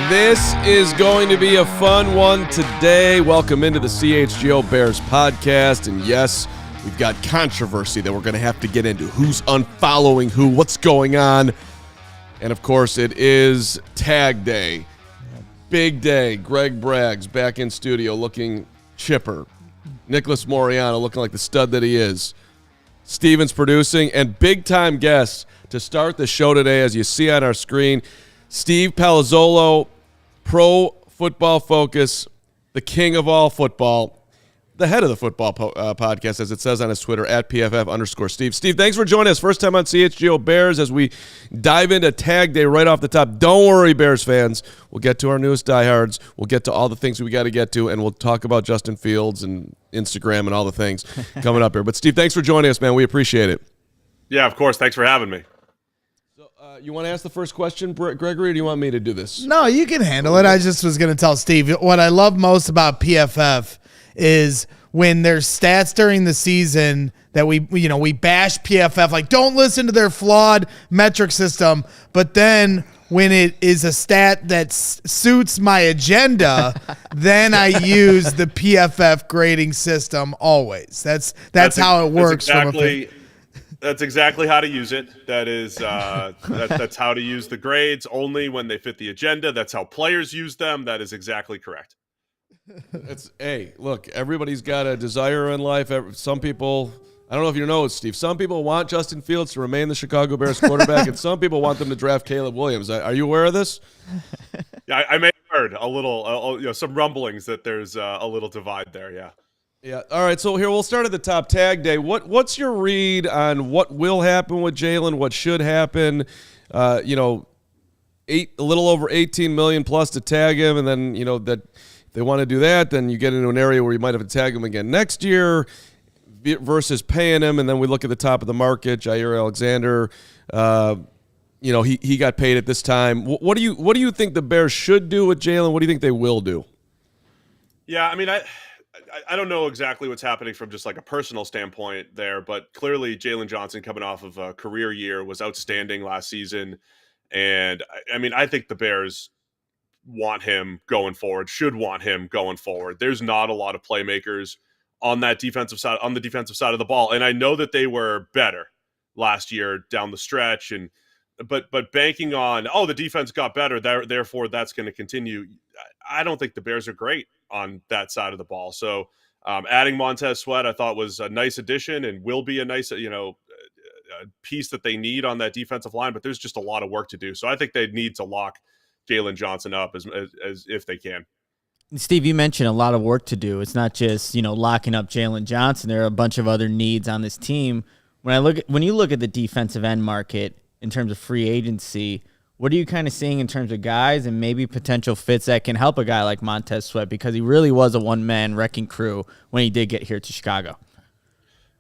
This is going to be a fun one today. Welcome into the CHGO Bears podcast. And yes, we've got controversy that we're going to have to get into. Who's unfollowing who? What's going on? And of course, it is tag day. Big day. Greg Braggs back in studio looking chipper. Nicholas Moriano looking like the stud that he is. Steven's producing. And big-time guest to start the show today, as you see on our screen, Steve Palazzolo, Pro Football Focus, the king of all football, the head of the football podcast, as it says on his Twitter, at @PFF_Steve. Steve, thanks for joining us. First time on CHGO Bears as we dive into tag day right off the top. Don't worry, Bears fans. We'll get to our newest diehards. We'll get to all the things we got to get to, and we'll talk about Justin Fields and Instagram and all the things coming up here. But, Steve, thanks for joining us, man. We appreciate it. Yeah, of course. Thanks for having me. You want to ask the first question, Gregory, or do you want me to do this? No, you can handle it. I just was going to tell Steve, what I love most about PFF is when there's stats during the season that we bash PFF, like don't listen to their flawed metric system, but then when it is a stat that suits my agenda, then I use the PFF grading system always. That's how it works. That's exactly how to use it. That is that's how to use the grades only when they fit the agenda. That's how players use them. That is exactly correct. Look, everybody's got a desire in life. Some people, I don't know if you know it, Steve, some people want Justin Fields to remain the Chicago Bears quarterback, and some people want them to draft Caleb Williams. Are you aware of this? Yeah, I may have heard a little, some rumblings that there's a little divide there, yeah. Yeah. All right. So here we'll start at the top. Tag day. What's your read on what will happen with Jalen? What should happen? A little over 18 million plus to tag him, and then that if they want to do that, then you get into an area where you might have to tag him again next year versus paying him. And then we look at the top of the market, Jair Alexander. He got paid at this time. What do you think the Bears should do with Jalen? What do you think they will do? Yeah, I mean, I don't know exactly what's happening from just like a personal standpoint there, but clearly Jalen Johnson coming off of a career year was outstanding last season. And I mean, I think the Bears want him going forward, should want him going forward. There's not a lot of playmakers on that defensive side, on the defensive side of the ball. And I know that they were better last year down the stretch, but banking on, the defense got better, therefore that's going to continue. I don't think the Bears are great on that side of the ball. So adding Montez Sweat, I thought was a nice addition and will be a nice, piece that they need on that defensive line, but there's just a lot of work to do. So I think they need to lock Jalen Johnson up as if they can. Steve, you mentioned a lot of work to do. It's not just, locking up Jalen Johnson. There are a bunch of other needs on this team. When you look at the defensive end market in terms of free agency, what are you kind of seeing in terms of guys and maybe potential fits that can help a guy like Montez Sweat, because he really was a one-man wrecking crew when he did get here to Chicago?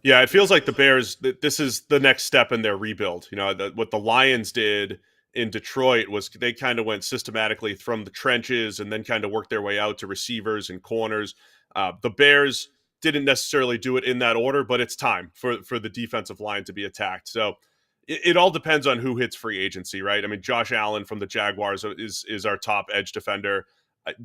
Yeah, it feels like the Bears, this is the next step in their rebuild. What the Lions did in Detroit was they kind of went systematically from the trenches and then kind of worked their way out to receivers and corners. The Bears didn't necessarily do it in that order, but it's time for the defensive line to be attacked. So it all depends on who hits free agency, right? I mean, Josh Allen from the Jaguars is our top edge defender.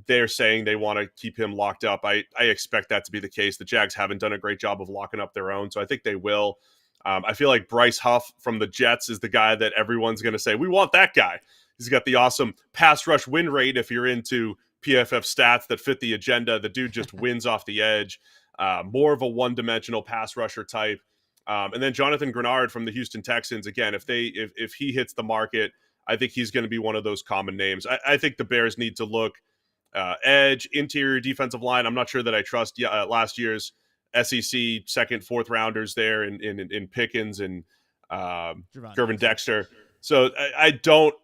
They're saying they want to keep him locked up. I expect that to be the case. The Jags haven't done a great job of locking up their own, so I think they will. I feel like Bryce Huff from the Jets is the guy that everyone's going to say, we want that guy. He's got the awesome pass rush win rate if you're into PFF stats that fit the agenda. The dude just wins off the edge. More of a one-dimensional pass rusher type. And then Jonathan Grenard from the Houston Texans, again, if he hits the market, I think he's going to be one of those common names. I think the Bears need to look edge, interior defensive line. I'm not sure that I trust last year's SEC second, fourth rounders there in Pickens and Gervin Dexter. So I don't.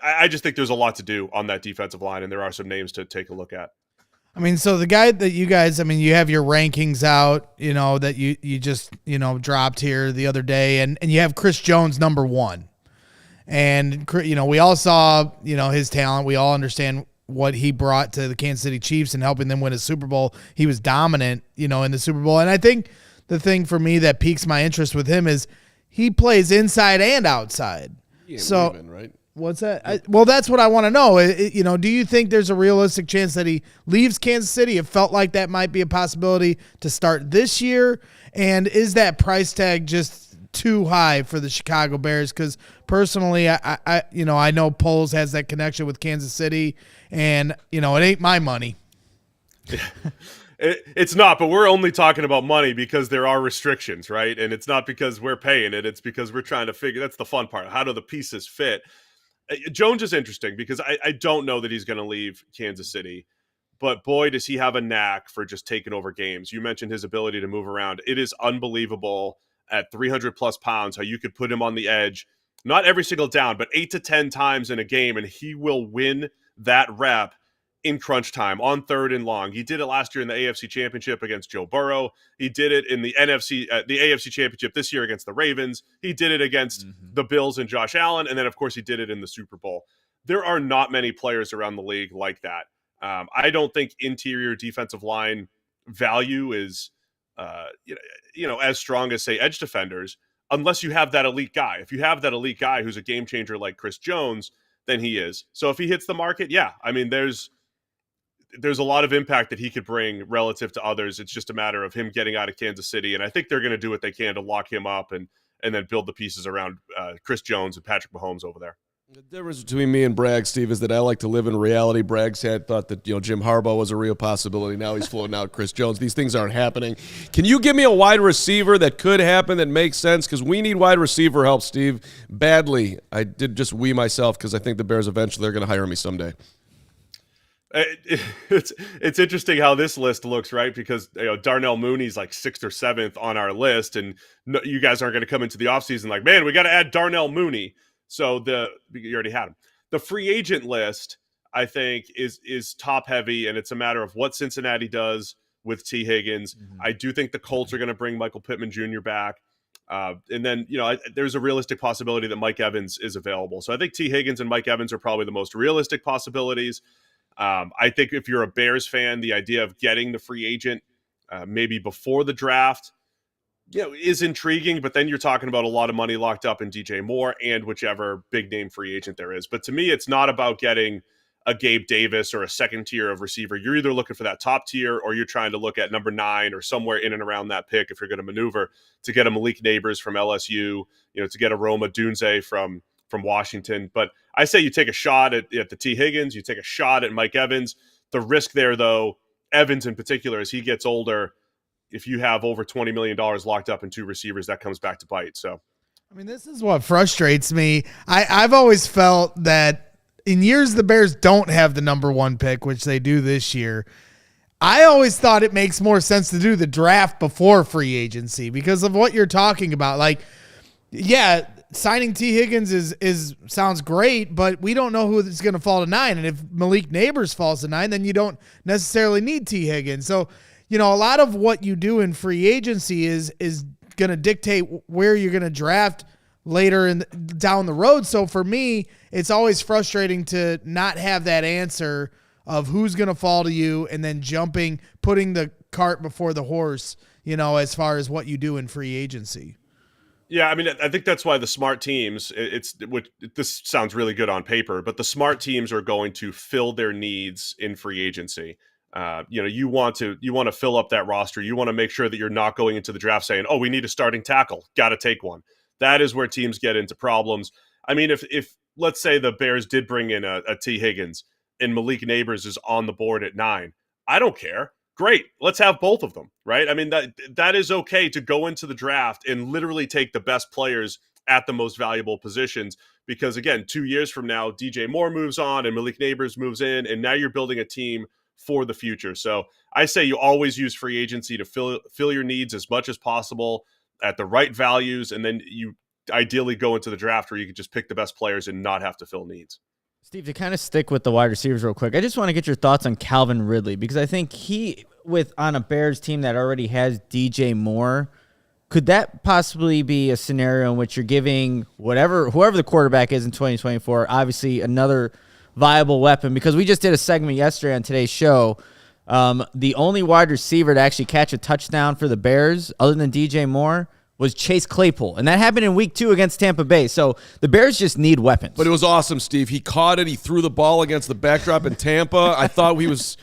I just think there's a lot to do on that defensive line, and there are some names to take a look at. I mean, so the guy that you guys, I mean, you have your rankings out, that you just, dropped here the other day, and you have Chris Jones number 1. And, we all saw, his talent. We all understand what he brought to the Kansas City Chiefs and helping them win a Super Bowl. He was dominant, in the Super Bowl. And I think the thing for me that piques my interest with him is he plays inside and outside. So, leaving, right? What's that? Well, that's what I want to know. Do you think there's a realistic chance that he leaves Kansas City? It felt like that might be a possibility to start this year. And is that price tag just too high for the Chicago Bears? Because personally, I know Poles has that connection with Kansas City, and it ain't my money. It's not, but we're only talking about money because there are restrictions, right? And it's not because we're paying it. It's because we're trying to figure. That's the fun part. How do the pieces fit? Jones is interesting because I don't know that he's going to leave Kansas City, but boy, does he have a knack for just taking over games. You mentioned his ability to move around. It is unbelievable at 300 plus pounds how you could put him on the edge, not every single down, but 8 to 10 times in a game, and he will win that rep in crunch time on 3rd and long. He did it last year in the AFC Championship against Joe Burrow. He did it in the AFC Championship this year against the Ravens. He did it against the Bills and Josh Allen, and then of course he did it in the Super Bowl. There are not many players around the league like that. I don't think interior defensive line value is as strong as, say, edge defenders, unless you have that elite guy. If you have that elite guy who's a game changer like Chris Jones, then he is. So if he hits the market, yeah, I mean, there's a lot of impact that he could bring relative to others. It's just a matter of him getting out of Kansas City, and I think they're going to do what they can to lock him up and then build the pieces around Chris Jones and Patrick Mahomes over there. The difference between me and Bragg, Steve, is that I like to live in reality. Bragg thought that Jim Harbaugh was a real possibility. Now he's floating out Chris Jones. These things aren't happening. Can you give me a wide receiver that could happen that makes sense? Because we need wide receiver help, Steve, badly. I did just myself because I think the Bears eventually are going to hire me someday. It's interesting how this list looks, right? Because Darnell Mooney's like 6th or 7th on our list, and you guys aren't going to come into the offseason like, man, we got to add Darnell Mooney. So you already had him. The free agent list, I think, is top heavy, and it's a matter of what Cincinnati does with T. Higgins. I do think the Colts are going to bring Michael Pittman Jr. back. And then, there's a realistic possibility that Mike Evans is available. So I think T. Higgins and Mike Evans are probably the most realistic possibilities. I think if you're a Bears fan, the idea of getting the free agent maybe before the draft, is intriguing, but then you're talking about a lot of money locked up in DJ Moore and whichever big name free agent there is. But to me, it's not about getting a Gabe Davis or a second tier of receiver. You're either looking for that top tier or you're trying to look at number 9 or somewhere in and around that pick if you're going to maneuver to get a Malik Neighbors from LSU, to get a Roma Dunze from Washington. But I say you take a shot at the T. Higgins, you take a shot at Mike Evans. The risk there, though, Evans in particular, as he gets older, if you have over $20 million locked up in 2 receivers, that comes back to bite. So, I mean, this is what frustrates me. I've always felt that in years the Bears don't have the number 1 pick, which they do this year. I always thought it makes more sense to do the draft before free agency because of what you're talking about. Like, yeah, signing T. Higgins is sounds great, but we don't know who is going to fall to 9. And if Malik Neighbors falls to 9, then you don't necessarily need T. Higgins. So, a lot of what you do in free agency is going to dictate where you're going to draft later down the road. So for me, it's always frustrating to not have that answer of who's going to fall to you and then putting the cart before the horse, as far as what you do in free agency. Yeah, I mean, I think that's why the smart teams, this sounds really good on paper, but the smart teams are going to fill their needs in free agency. You want to fill up that roster. You want to make sure that you're not going into the draft saying, oh, we need a starting tackle. Got to take one. That is where teams get into problems. I mean, if let's say the Bears did bring in a T. Higgins and Malik Neighbors is on the board at 9, I don't care. Great. Let's have both of them, right? I mean, that is okay to go into the draft and literally take the best players at the most valuable positions because, again, 2 years from now, DJ Moore moves on and Malik Neighbors moves in, and now you're building a team for the future. So I say you always use free agency to fill your needs as much as possible at the right values, and then you ideally go into the draft where you could just pick the best players and not have to fill needs. Steve, to kind of stick with the wide receivers real quick, I just want to get your thoughts on Calvin Ridley, because I think on a Bears team that already has DJ Moore, could that possibly be a scenario in which you're giving whoever the quarterback is in 2024, obviously another viable weapon? Because we just did a segment yesterday on today's show. The only wide receiver to actually catch a touchdown for the Bears, other than DJ Moore, was Chase Claypool, and that happened in week 2 against Tampa Bay. So the Bears just need weapons. But it was awesome, Steve. He caught it. He threw the ball against the backdrop in Tampa. I thought he was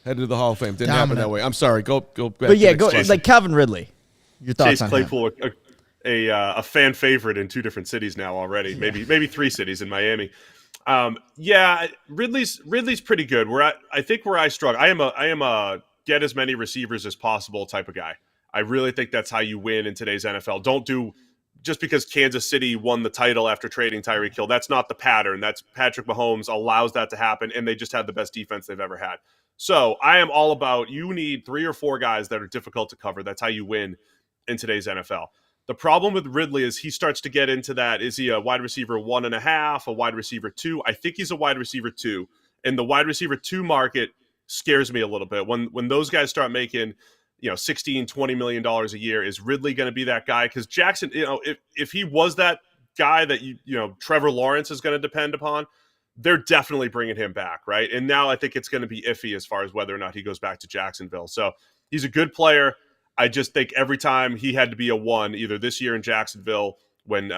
headed to the Hall of Fame. Didn't happen that way. I'm sorry. Go back. But yeah, go like Calvin Ridley. Your thoughts Chase on Claypool, a fan favorite in 2 different cities now already. Maybe 3 cities in Miami. Ridley's pretty good. I think where I struggle, I am a get as many receivers as possible type of guy. I really think that's how you win in today's NFL. Don't do just because Kansas City won the title after trading Tyreek Hill. That's not the pattern. That's Patrick Mahomes allows that to happen, and they just had the best defense they've ever had. So I am all about, you need 3 or 4 guys that are difficult to cover. That's how you win in today's NFL. The problem with Ridley is he starts to get into that. Is he a wide receiver 1.5, a wide receiver 2? I think he's a wide receiver 2. And the wide receiver 2 market scares me a little bit. When those guys start making, $16, $20 million a year, is Ridley going to be that guy? Because Jackson, if he was that guy that Trevor Lawrence is going to depend upon, they're definitely bringing him back, right? And now I think it's going to be iffy as far as whether or not he goes back to Jacksonville. So he's a good player. I just think every time he had to be a 1, either this year in Jacksonville when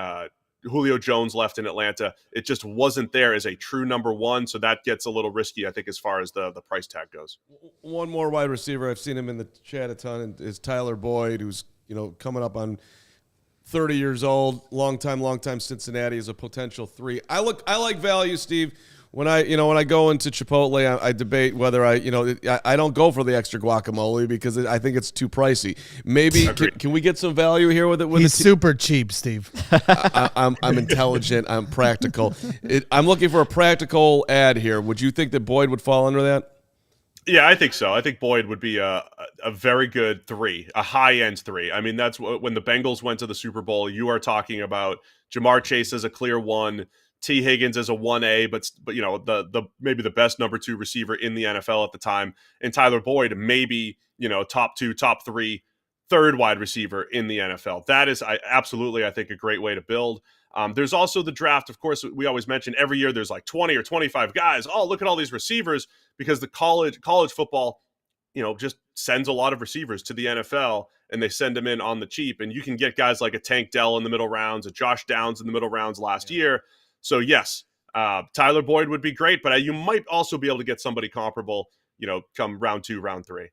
Julio Jones left in Atlanta, it just wasn't there as a true number 1. So that gets a little risky, I think, as far as the price tag goes. One more wide receiver, I've seen him in the chat a ton, and is Tyler Boyd, who's coming up on 30 years old, long time Cincinnati, is a potential 3. I like value, Steve. When I go into Chipotle, I debate whether I don't go for the extra guacamole because I think it's too pricey. Maybe can we get some value here with it? He's super cheap, Steve. I'm intelligent. I'm practical. I'm looking for a practical ad here. Would you think that Boyd would fall under that? Yeah, I think so. I think Boyd would be a very good 3, a high-end 3. I mean, that's when the Bengals went to the Super Bowl, you are talking about Jamar Chase as a clear 1, T. Higgins as a 1A, but the maybe the best number 2 receiver in the NFL at the time, and Tyler Boyd maybe top 2, top 3, third wide receiver in the NFL. That is absolutely, I think, a great way to build. There's also the draft. Of course, we always mention every year there's like 20 or 25 guys. Oh, look at all these receivers, because the college football, just sends a lot of receivers to the NFL, and they send them in on the cheap. And you can get guys like a Tank Dell in the middle rounds, a Josh Downs in the middle rounds last year. So yes, Tyler Boyd would be great, but you might also be able to get somebody comparable, come round 2, round 3.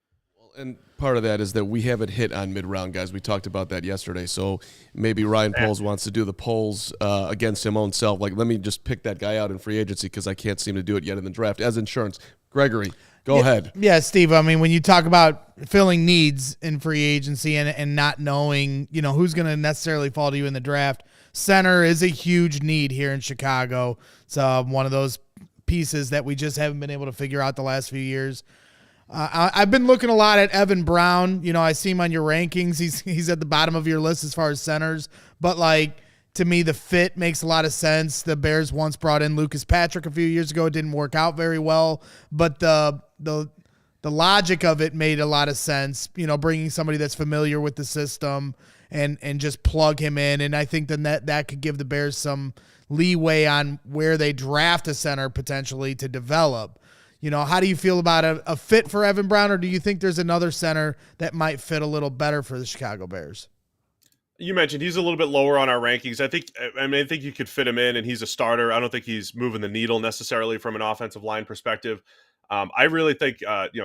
And part of that is that we haven't hit on mid-round guys. We talked about that yesterday. So maybe Ryan Poles wants to do the polls against him own self. Like, let me just pick that guy out in free agency because I can't seem to do it yet in the draft as insurance. Gregory, go ahead. Yeah, Steve. I mean, when you talk about filling needs in free agency and not knowing, who's going to necessarily fall to you in the draft, center is a huge need here in Chicago. It's one of those pieces that we just haven't been able to figure out the last few years. I've been looking a lot at Evan Brown. I see him on your rankings. He's at the bottom of your list as far as centers. But, to me, the fit makes a lot of sense. The Bears once brought in Lucas Patrick a few years ago. It didn't work out very well. But the logic of it made a lot of sense, bringing somebody that's familiar with the system and just plug him in. And I think then that could give the Bears some leeway on where they draft a center potentially to develop. How do you feel about a fit for Evan Brown, or do you think there's another center that might fit a little better for the Chicago Bears? You mentioned he's a little bit lower on our rankings. I think you could fit him in, and he's a starter. I don't think he's moving the needle necessarily from an offensive line perspective. I really think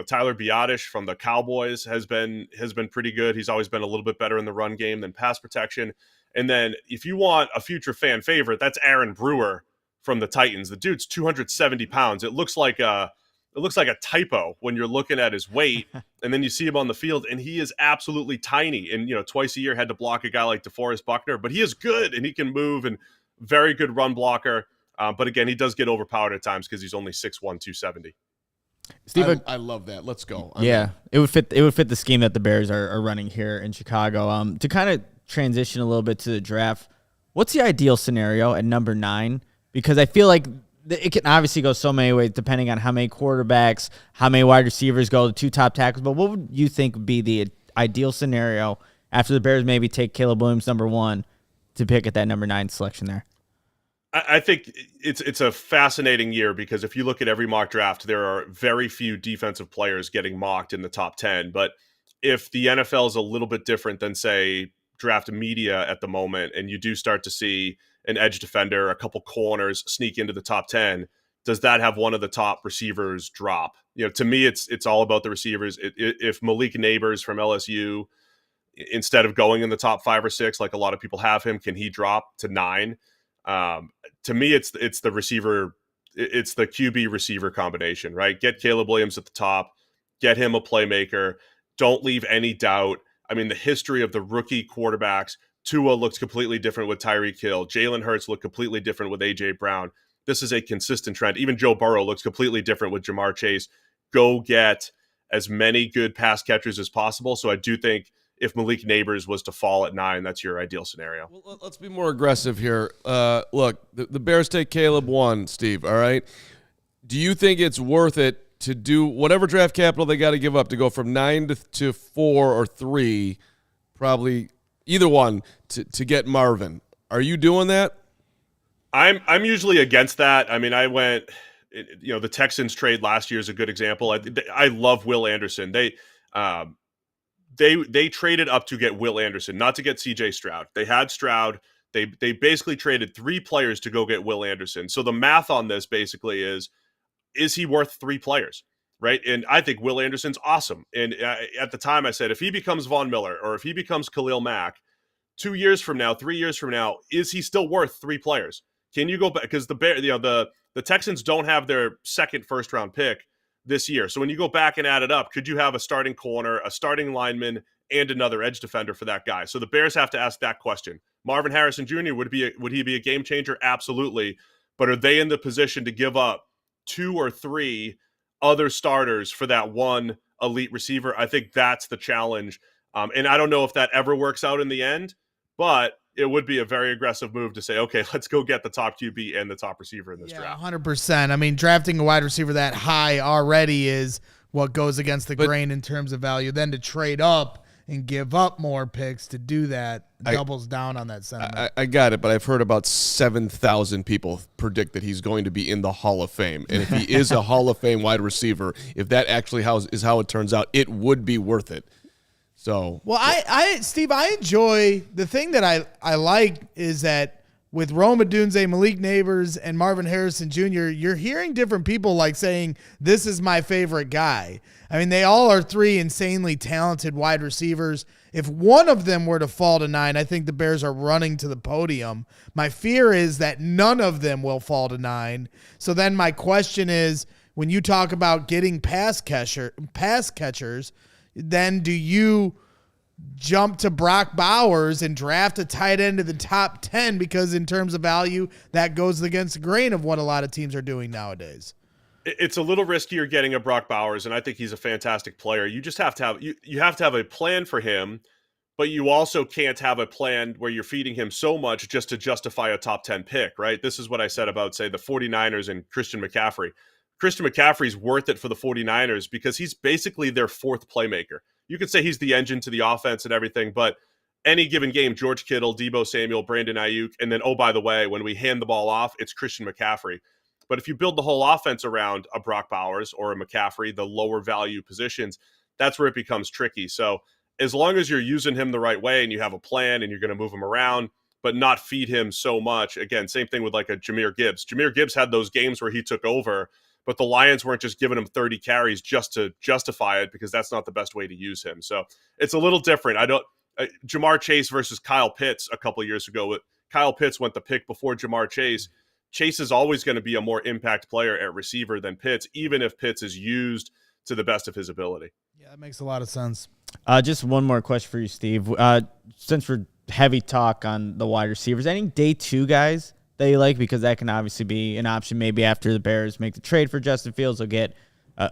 Tyler Biadasz from the Cowboys has been pretty good. He's always been a little bit better in the run game than pass protection. And then if you want a future fan favorite, that's Aaron Brewer from the Titans. The dude's 270 pounds. It looks like a typo when you're looking at his weight, and then you see him on the field, and he is absolutely tiny. And twice a year had to block a guy like DeForest Buckner, but he is good and he can move, and very good run blocker. But again, he does get overpowered at times because he's only 6'1", 270. Steve, I love that. Let's go. It would fit the scheme that the Bears are running here in Chicago. To kind of transition a little bit to the draft, What's the ideal scenario at number 9? Because I feel like it can obviously go so many ways depending on how many quarterbacks, how many wide receivers go, the 2 top tackles. But what would you think would be the ideal scenario after the Bears maybe take Caleb Williams number 1 to pick at that number 9 selection there? I think it's a fascinating year because if you look at every mock draft, there are very few defensive players getting mocked in the top 10. But if the NFL is a little bit different than, say, draft media at the moment, and you do start to see an edge defender, a couple corners sneak into the top 10, does that have one of the top receivers drop? To me, it's all about the receivers. If Malik Neighbors from LSU, instead of going in the top 5 or 6, like a lot of people have him, can he drop to 9? To me, it's the receiver, it's the QB receiver combination, right? Get Caleb Williams at the top, get him a playmaker. Don't leave any doubt. I mean, the history of the rookie quarterbacks, Tua looks completely different with Tyreek Hill. Jalen Hurts looked completely different with A.J. Brown. This is a consistent trend. Even Joe Burrow looks completely different with Jamar Chase. Go get as many good pass catchers as possible. So I do think if Malik Neighbors was to fall at 9, that's your ideal scenario. Well, let's be more aggressive here. Look, the Bears take Caleb 1, Steve, all right? Do you think it's worth it to do whatever draft capital they got to give up to go from 9 to 4 or 3, probably either one, to get Marvin? Are you doing that? I'm usually against that. I mean, I went, the Texans trade last year is a good example. I love Will Anderson. They traded up to get Will Anderson, not to get C.J. Stroud. They had Stroud. They basically traded 3 players to go get Will Anderson. So the math on this basically is he worth 3 players, right? And I think Will Anderson's awesome. And at the time I said, if he becomes Von Miller or if he becomes Khalil Mack, 2 years from now, 3 years from now, is he still worth 3 players? Can you go back? Because the Texans don't have their second first-round pick this year. So when you go back and add it up, could you have a starting corner, a starting lineman, and another edge defender for that guy? So the Bears have to ask that question. Marvin Harrison Jr., would he be a game changer? Absolutely. But are they in the position to give up 2 or 3 other starters for that one elite receiver? I think that's the challenge. And I don't know if that ever works out in the end, but it would be a very aggressive move to say, okay, let's go get the top QB and the top receiver in this draft. 100%. I mean, drafting a wide receiver that high already is what goes against the grain in terms of value. Then to trade up and give up more picks to do that doubles down on that sentiment. I got it, but I've heard about 7,000 people predict that he's going to be in the Hall of Fame. And if he is a Hall of Fame wide receiver, if that actually is how it turns out, it would be worth it. So, well, Steve, I enjoy the thing that I like is that with Rome Odunze, Malik Neighbors, and Marvin Harrison Jr., you're hearing different people like saying, this is my favorite guy. I mean, they all are 3 insanely talented wide receivers. If one of them were to fall to 9, I think the Bears are running to the podium. My fear is that none of them will fall to 9. So then my question is, when you talk about getting pass catchers, then do you jump to Brock Bowers and draft a tight end to the top 10? Because in terms of value, that goes against the grain of what a lot of teams are doing nowadays. It's a little riskier getting a Brock Bowers, and I think he's a fantastic player. You just have to have you have to have a plan for him, but you also can't have a plan where you're feeding him so much just to justify a top 10 pick, right? This is what I said about, say, the 49ers and Christian McCaffrey. Christian McCaffrey's worth it for the 49ers because he's basically their 4th playmaker. You could say he's the engine to the offense and everything, but any given game, George Kittle, Deebo Samuel, Brandon Ayuk, and then, oh, by the way, when we hand the ball off, it's Christian McCaffrey. But if you build the whole offense around a Brock Bowers or a McCaffrey, the lower value positions, that's where it becomes tricky. So as long as you're using him the right way and you have a plan and you're going to move him around, but not feed him so much. Again, same thing with like a Jahmyr Gibbs. Jahmyr Gibbs had those games where he took over, but the Lions weren't just giving him 30 carries just to justify it because that's not the best way to use him. So it's a little different. Jamar Chase versus Kyle Pitts a couple of years ago. Kyle Pitts went the pick before Jamar Chase. Chase is always going to be a more impact player at receiver than Pitts, even if Pitts is used to the best of his ability. Yeah, that makes a lot of sense. Just one more question for you, Steve. Since we're heavy talk on the wide receivers, any day 2 guys that you like? Because that can obviously be an option maybe after the Bears make the trade for Justin Fields. They'll get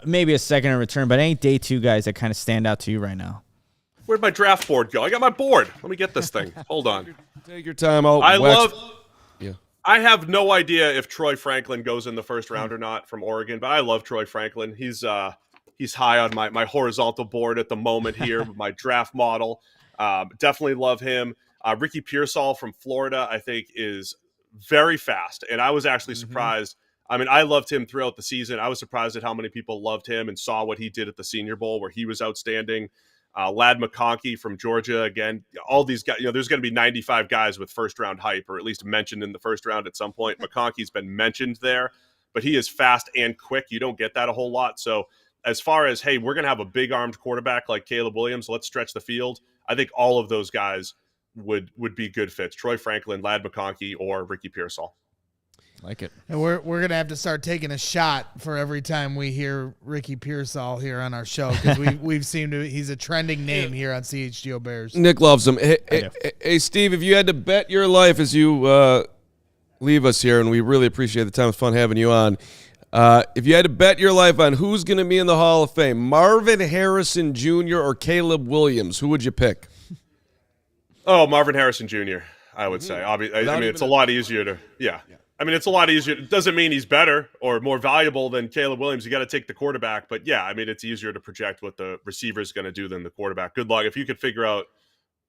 maybe a second in return, but any day 2 guys that kind of stand out to you right now? Where'd my draft board go? I got my board. Let me get this thing. Hold on. Take your time out. I have no idea if Troy Franklin goes in the first round or not from Oregon, but I love Troy Franklin. He's high on my horizontal board at the moment here, my draft model. Definitely love him. Ricky Pearsall from Florida, I think, is very fast, and I was actually surprised. I mean, I loved him throughout the season. I was surprised at how many people loved him and saw what he did at the Senior Bowl, where he was outstanding. Ladd McConkey from Georgia, again, all these guys, there's going to be 95 guys with first-round hype, or at least mentioned in the first round at some point. McConkey's been mentioned there, but he is fast and quick. You don't get that a whole lot. So as far as, hey, we're going to have a big-armed quarterback like Caleb Williams, let's stretch the field, I think all of those guys would be good fits. Troy Franklin, Ladd McConkey, or Ricky Pearsall. Like it. And we're gonna have to start taking a shot for every time we hear Ricky Pearsall here on our show, because we've seen he's a trending name here on CHGO Bears. Nick loves him. Hey, Steve, if you had to bet your life as you leave us here, and we really appreciate the time. It's fun having you on. If you had to bet your life on who's going to be in the Hall of Fame, Marvin Harrison Jr. or Caleb Williams, who would you pick? Oh, Marvin Harrison Jr., I would say. I mean, it's a lot easier to – yeah. I mean, it's a lot easier. It doesn't mean he's better or more valuable than Caleb Williams. You got to take the quarterback. But, yeah, I mean, it's easier to project what the receiver is going to do than the quarterback. Good luck. If you could figure out,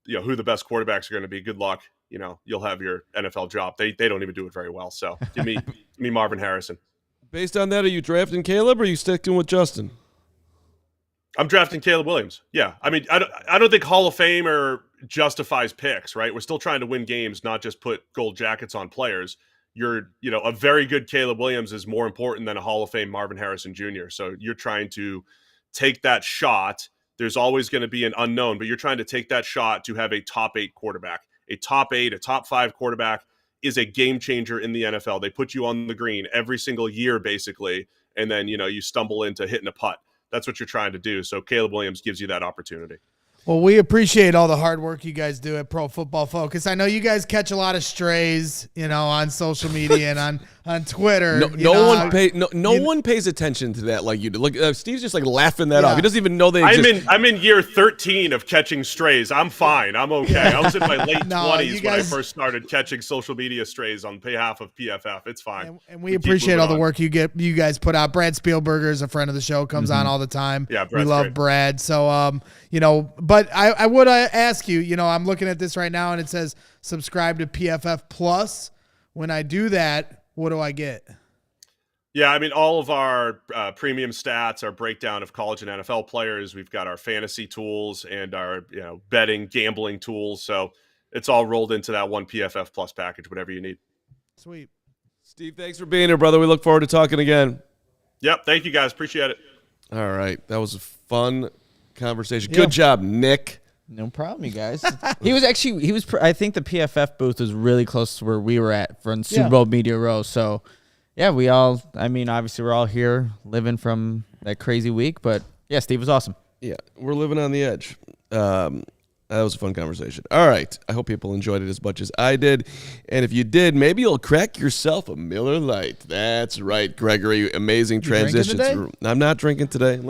who the best quarterbacks are going to be, good luck. You'll have your NFL job. They don't even do it very well. So, give me Marvin Harrison. Based on that, are you drafting Caleb or are you sticking with Justin? I'm drafting Caleb Williams. Yeah. I mean, I don't think Hall of Famer justifies picks, right? We're still trying to win games, not just put gold jackets on players. A very good Caleb Williams is more important than a Hall of Fame Marvin Harrison Jr. So you're trying to take that shot. There's always going to be an unknown, but you're trying to take that shot to have a top 8 quarterback. A top 8, a top 5 quarterback is a game changer in the NFL. They put you on the green every single year, basically, and then, you stumble into hitting a putt. That's what you're trying to do. So Caleb Williams gives you that opportunity. Well, we appreciate all the hard work you guys do at Pro Football Focus. I know you guys catch a lot of strays, on social media and on Twitter. No one pays attention to that like you do. Look, Steve's just like laughing that off. He doesn't even know they exist. I'm in year 13 of catching strays. I'm fine. I'm okay. I was in my late 20s when I first started catching social media strays on behalf of PFF. It's fine. And we appreciate all the work you guys put out. Brad Spielberger is a friend of the show, comes on all the time. Yeah, we love great. Brad. So, but I would ask you, I'm looking at this right now and it says subscribe to PFF Plus. When I do that, what do I get? Yeah, I mean, all of our premium stats, our breakdown of college and NFL players. We've got our fantasy tools and our betting, gambling tools. So it's all rolled into that one PFF Plus package, whatever you need. Sweet. Steve, thanks for being here, brother. We look forward to talking again. Yep, thank you guys. Appreciate it. All right, that was a fun conversation. Good job, Nick. No problem, you guys. I think the PFF booth was really close to where we were at from Super Bowl Media Row. So, yeah, obviously we're all here living from that crazy week. But, yeah, Steve was awesome. Yeah, we're living on the edge. That was a fun conversation. All right. I hope people enjoyed it as much as I did. And if you did, maybe you'll crack yourself a Miller Lite. That's right, Gregory. Amazing transitions. I'm not drinking today. I'm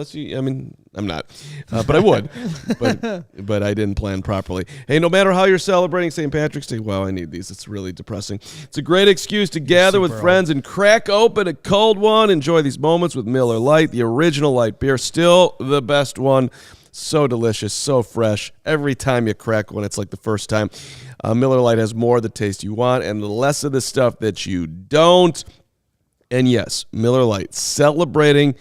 not. But I would. but I didn't plan properly. Hey, no matter how you're celebrating St. Patrick's Day, wow, I need these. It's really depressing. It's a great excuse to gather with friends and crack open a cold one. Enjoy these moments with Miller Lite, the original light beer. Still the best one. So delicious, so fresh. Every time you crack one, it's like the first time. Miller Lite has more of the taste you want and less of the stuff that you don't. And yes, Miller Lite celebrating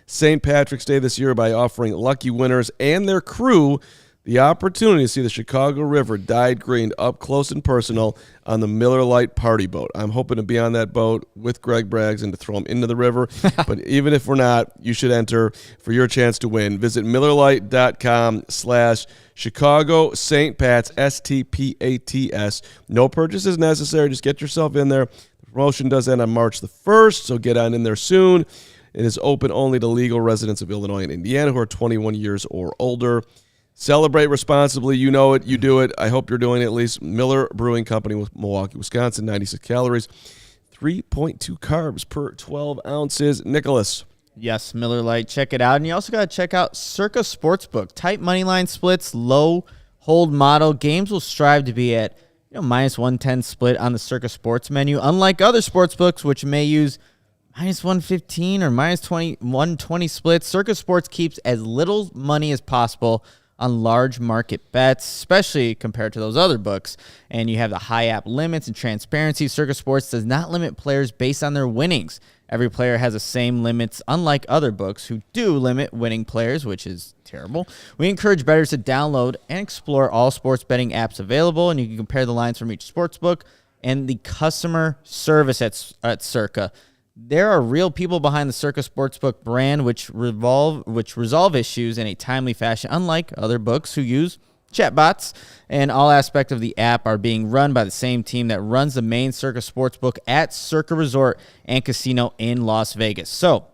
St. Patrick's Day this year by offering lucky winners and their crew the opportunity to see the Chicago River dyed green up close and personal on the Miller Lite party boat. I'm hoping to be on that boat with Greg Braggs and to throw him into the river. But even if we're not, you should enter for your chance to win. Visit MillerLite.com/Chicago St. Pat's, STPATS. No purchases necessary. Just get yourself in there. The promotion does end on March the 1st, so get on in there soon. It is open only to legal residents of Illinois and Indiana who are 21 years or older. Celebrate responsibly. You know it. You do it. I hope you're doing it at least. Miller Brewing Company with Milwaukee, Wisconsin, 96 calories, 3.2 carbs per 12 ounces. Nicholas, Yes, Miller Lite. Check it out. And you also got to check out Circa Sportsbook. Tight money line splits, low hold model. Games will strive to be at minus 110 split on the Circa Sports menu. Unlike other sportsbooks, which may use minus 115 or minus 120 splits, Circa Sports keeps as little money as possible on large market bets, especially compared to those other books. And you have the high app limits and transparency. Circa Sports does not limit players based on their winnings. Every player has the same limits, unlike other books who do limit winning players, which is terrible. We encourage bettors to download and explore all sports betting apps available, and you can compare the lines from each sports book and the customer service at Circa. There are real people behind the Circa Sportsbook brand, which resolve issues in a timely fashion, unlike other books who use chatbots. And all aspects of the app are being run by the same team that runs the main Circa Sportsbook at Circa Resort and Casino in Las Vegas. So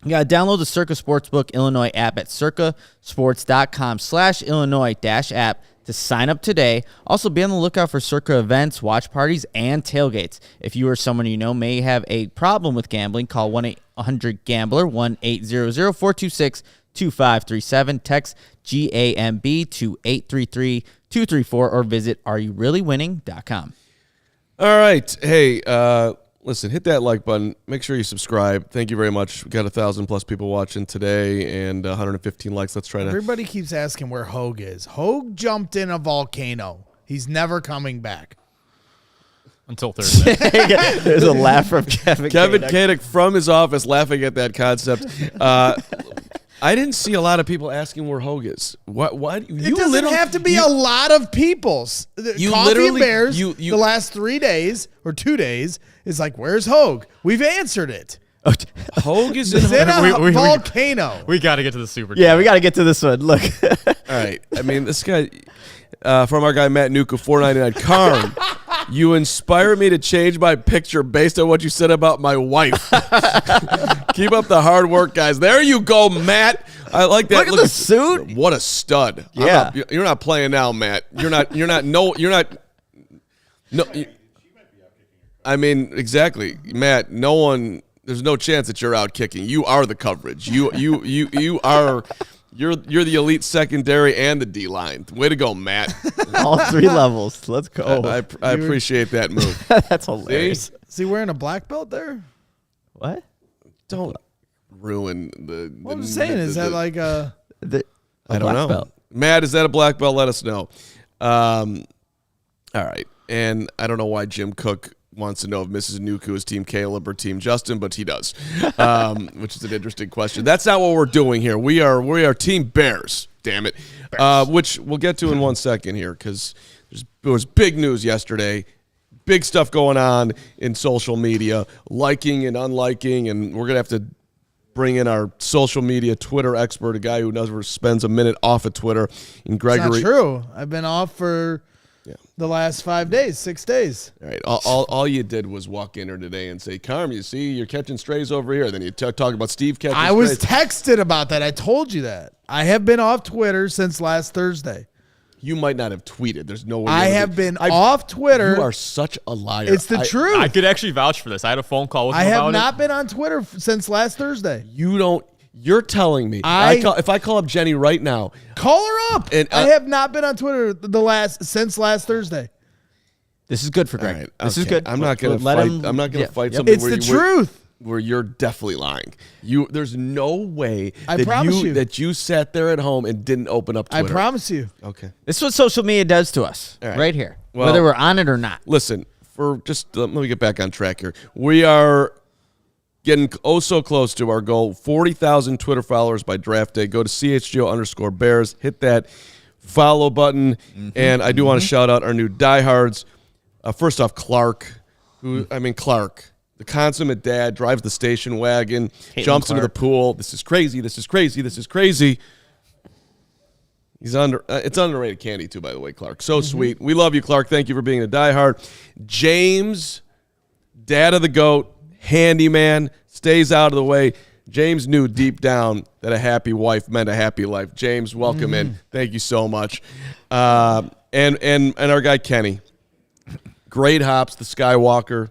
you got to download the Circa Sportsbook Illinois app at circasports.com/Illinois-app to sign up today. Also, be on the lookout for Circa events, watch parties, and tailgates. If you or someone you know may have a problem with gambling, call 1-800-GAMBLER, 1-800-426-2537. Text GAMB to 833-234 or visit areyourreallywinning.com. All right. Hey, listen, hit that like button. Make sure you subscribe. Thank you very much. We got 1,000+ people watching today and 115 likes. Let's try to. Everybody keeps asking where Hogue is. Hogue jumped in a volcano. He's never coming back. Until Thursday. There's a laugh from Kevin Koenig from his office laughing at that concept. I didn't see a lot of people asking where Hogue is. What? It doesn't have to be a lot of people. Coffee and Bears, the last 3 days or 2 days, is like, where's Hogue? We've answered it. Hogue is in a volcano. We got to get to the Super. Yeah, we got to get to this one. Look. All right. I mean, this guy, from our guy Matt Nuka, $4.99. Carm, you inspire me to change my picture based on what you said about my wife. Keep up the hard work, guys. There you go, Matt. I like that. Look at the suit. What a stud. Yeah. You're not playing now, Matt. You're not. No. I mean, exactly, Matt. No one. There's no chance that you're out kicking. You are the coverage. You are. You're the elite secondary and the D line. Way to go, Matt. All 3 levels. Let's go. I appreciate that move. That's hilarious. Is he wearing a black belt there? What? Don't ruin the. What I'm saying is that like a. I don't know. Belt. Matt, is that a black belt? Let us know. All right, and I don't know why Jim Cook wants to know if Mrs. Nuku is Team Caleb or Team Justin, but he does, which is an interesting question. That's not what we're doing here. We are Team Bears, damn it, which we'll get to in 1 second here because there was big news yesterday, big stuff going on in social media, liking and unliking, and we're going to have to bring in our social media Twitter expert, a guy who never spends a minute off of Twitter, and Gregory. It's not true. I've been off for the last 5 days, 6 days. All right. All you did was walk in here today and say, Carm, you see, you're catching strays over here. Then you talk about Steve catching strays. I was texted about that. I told you that. I have been off Twitter since last Thursday. You might not have tweeted. There's no way. I have been off Twitter. You are such a liar. It's the truth. I could actually vouch for this. I had a phone call with him about it. I have not been on Twitter since last Thursday. You're telling me. If I call up Jenny right now. Call her up. And I have not been on Twitter since last Thursday. This is good for Greg. Right, this is good. I'm not going to fight. I'm not going to fight somebody. It's the truth. Where you're definitely lying. There's no way that you sat there at home and didn't open up Twitter. I promise you. Okay. This is what social media does to us right here, well, whether we're on it or not. Listen, let me get back on track here. We are getting so close to our goal, 40,000 Twitter followers by draft day. Go to CHGO_Bears, hit that follow button, and I do want to shout out our new diehards. First off, Clark, Clark, the consummate dad, drives the station wagon, jumps into the pool. This is crazy. This is crazy. This is crazy. He's it's underrated candy too, by the way, Clark. So sweet. We love you, Clark. Thank you for being a diehard. James, dad of the GOAT, handyman, stays out of the way. James knew deep down that a happy wife meant a happy life. James, welcome in. Thank you so much. And our guy Kenny. Great hops, the Skywalker,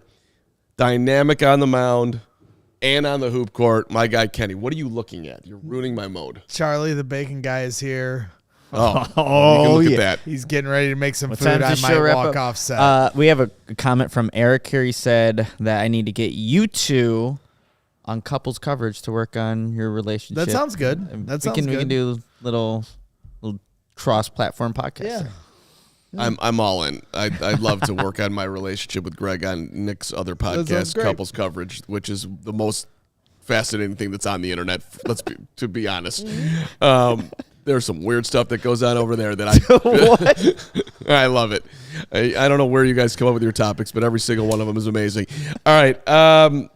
dynamic on the mound, and on the hoop court, my guy Kenny. What are you looking at? You're ruining my mode. Charlie, the bacon guy, is here. Oh, you can look at that. He's getting ready to make some What food. time's I the might show wrap walk up? off set. We have a comment from Eric here. He said that I need to get you two on couples coverage to work on your relationship. That sounds good. And That sounds good. We can do little cross-platform podcast. Yeah. I'm all in. I'd love to work on my relationship with Greg on Nick's other sounds podcast, great. Couples Coverage, which is the most fascinating thing that's on the internet. To be honest. There's some weird stuff that goes on over there that I love it. I don't know where you guys come up with your topics, but every single one of them is amazing. All right.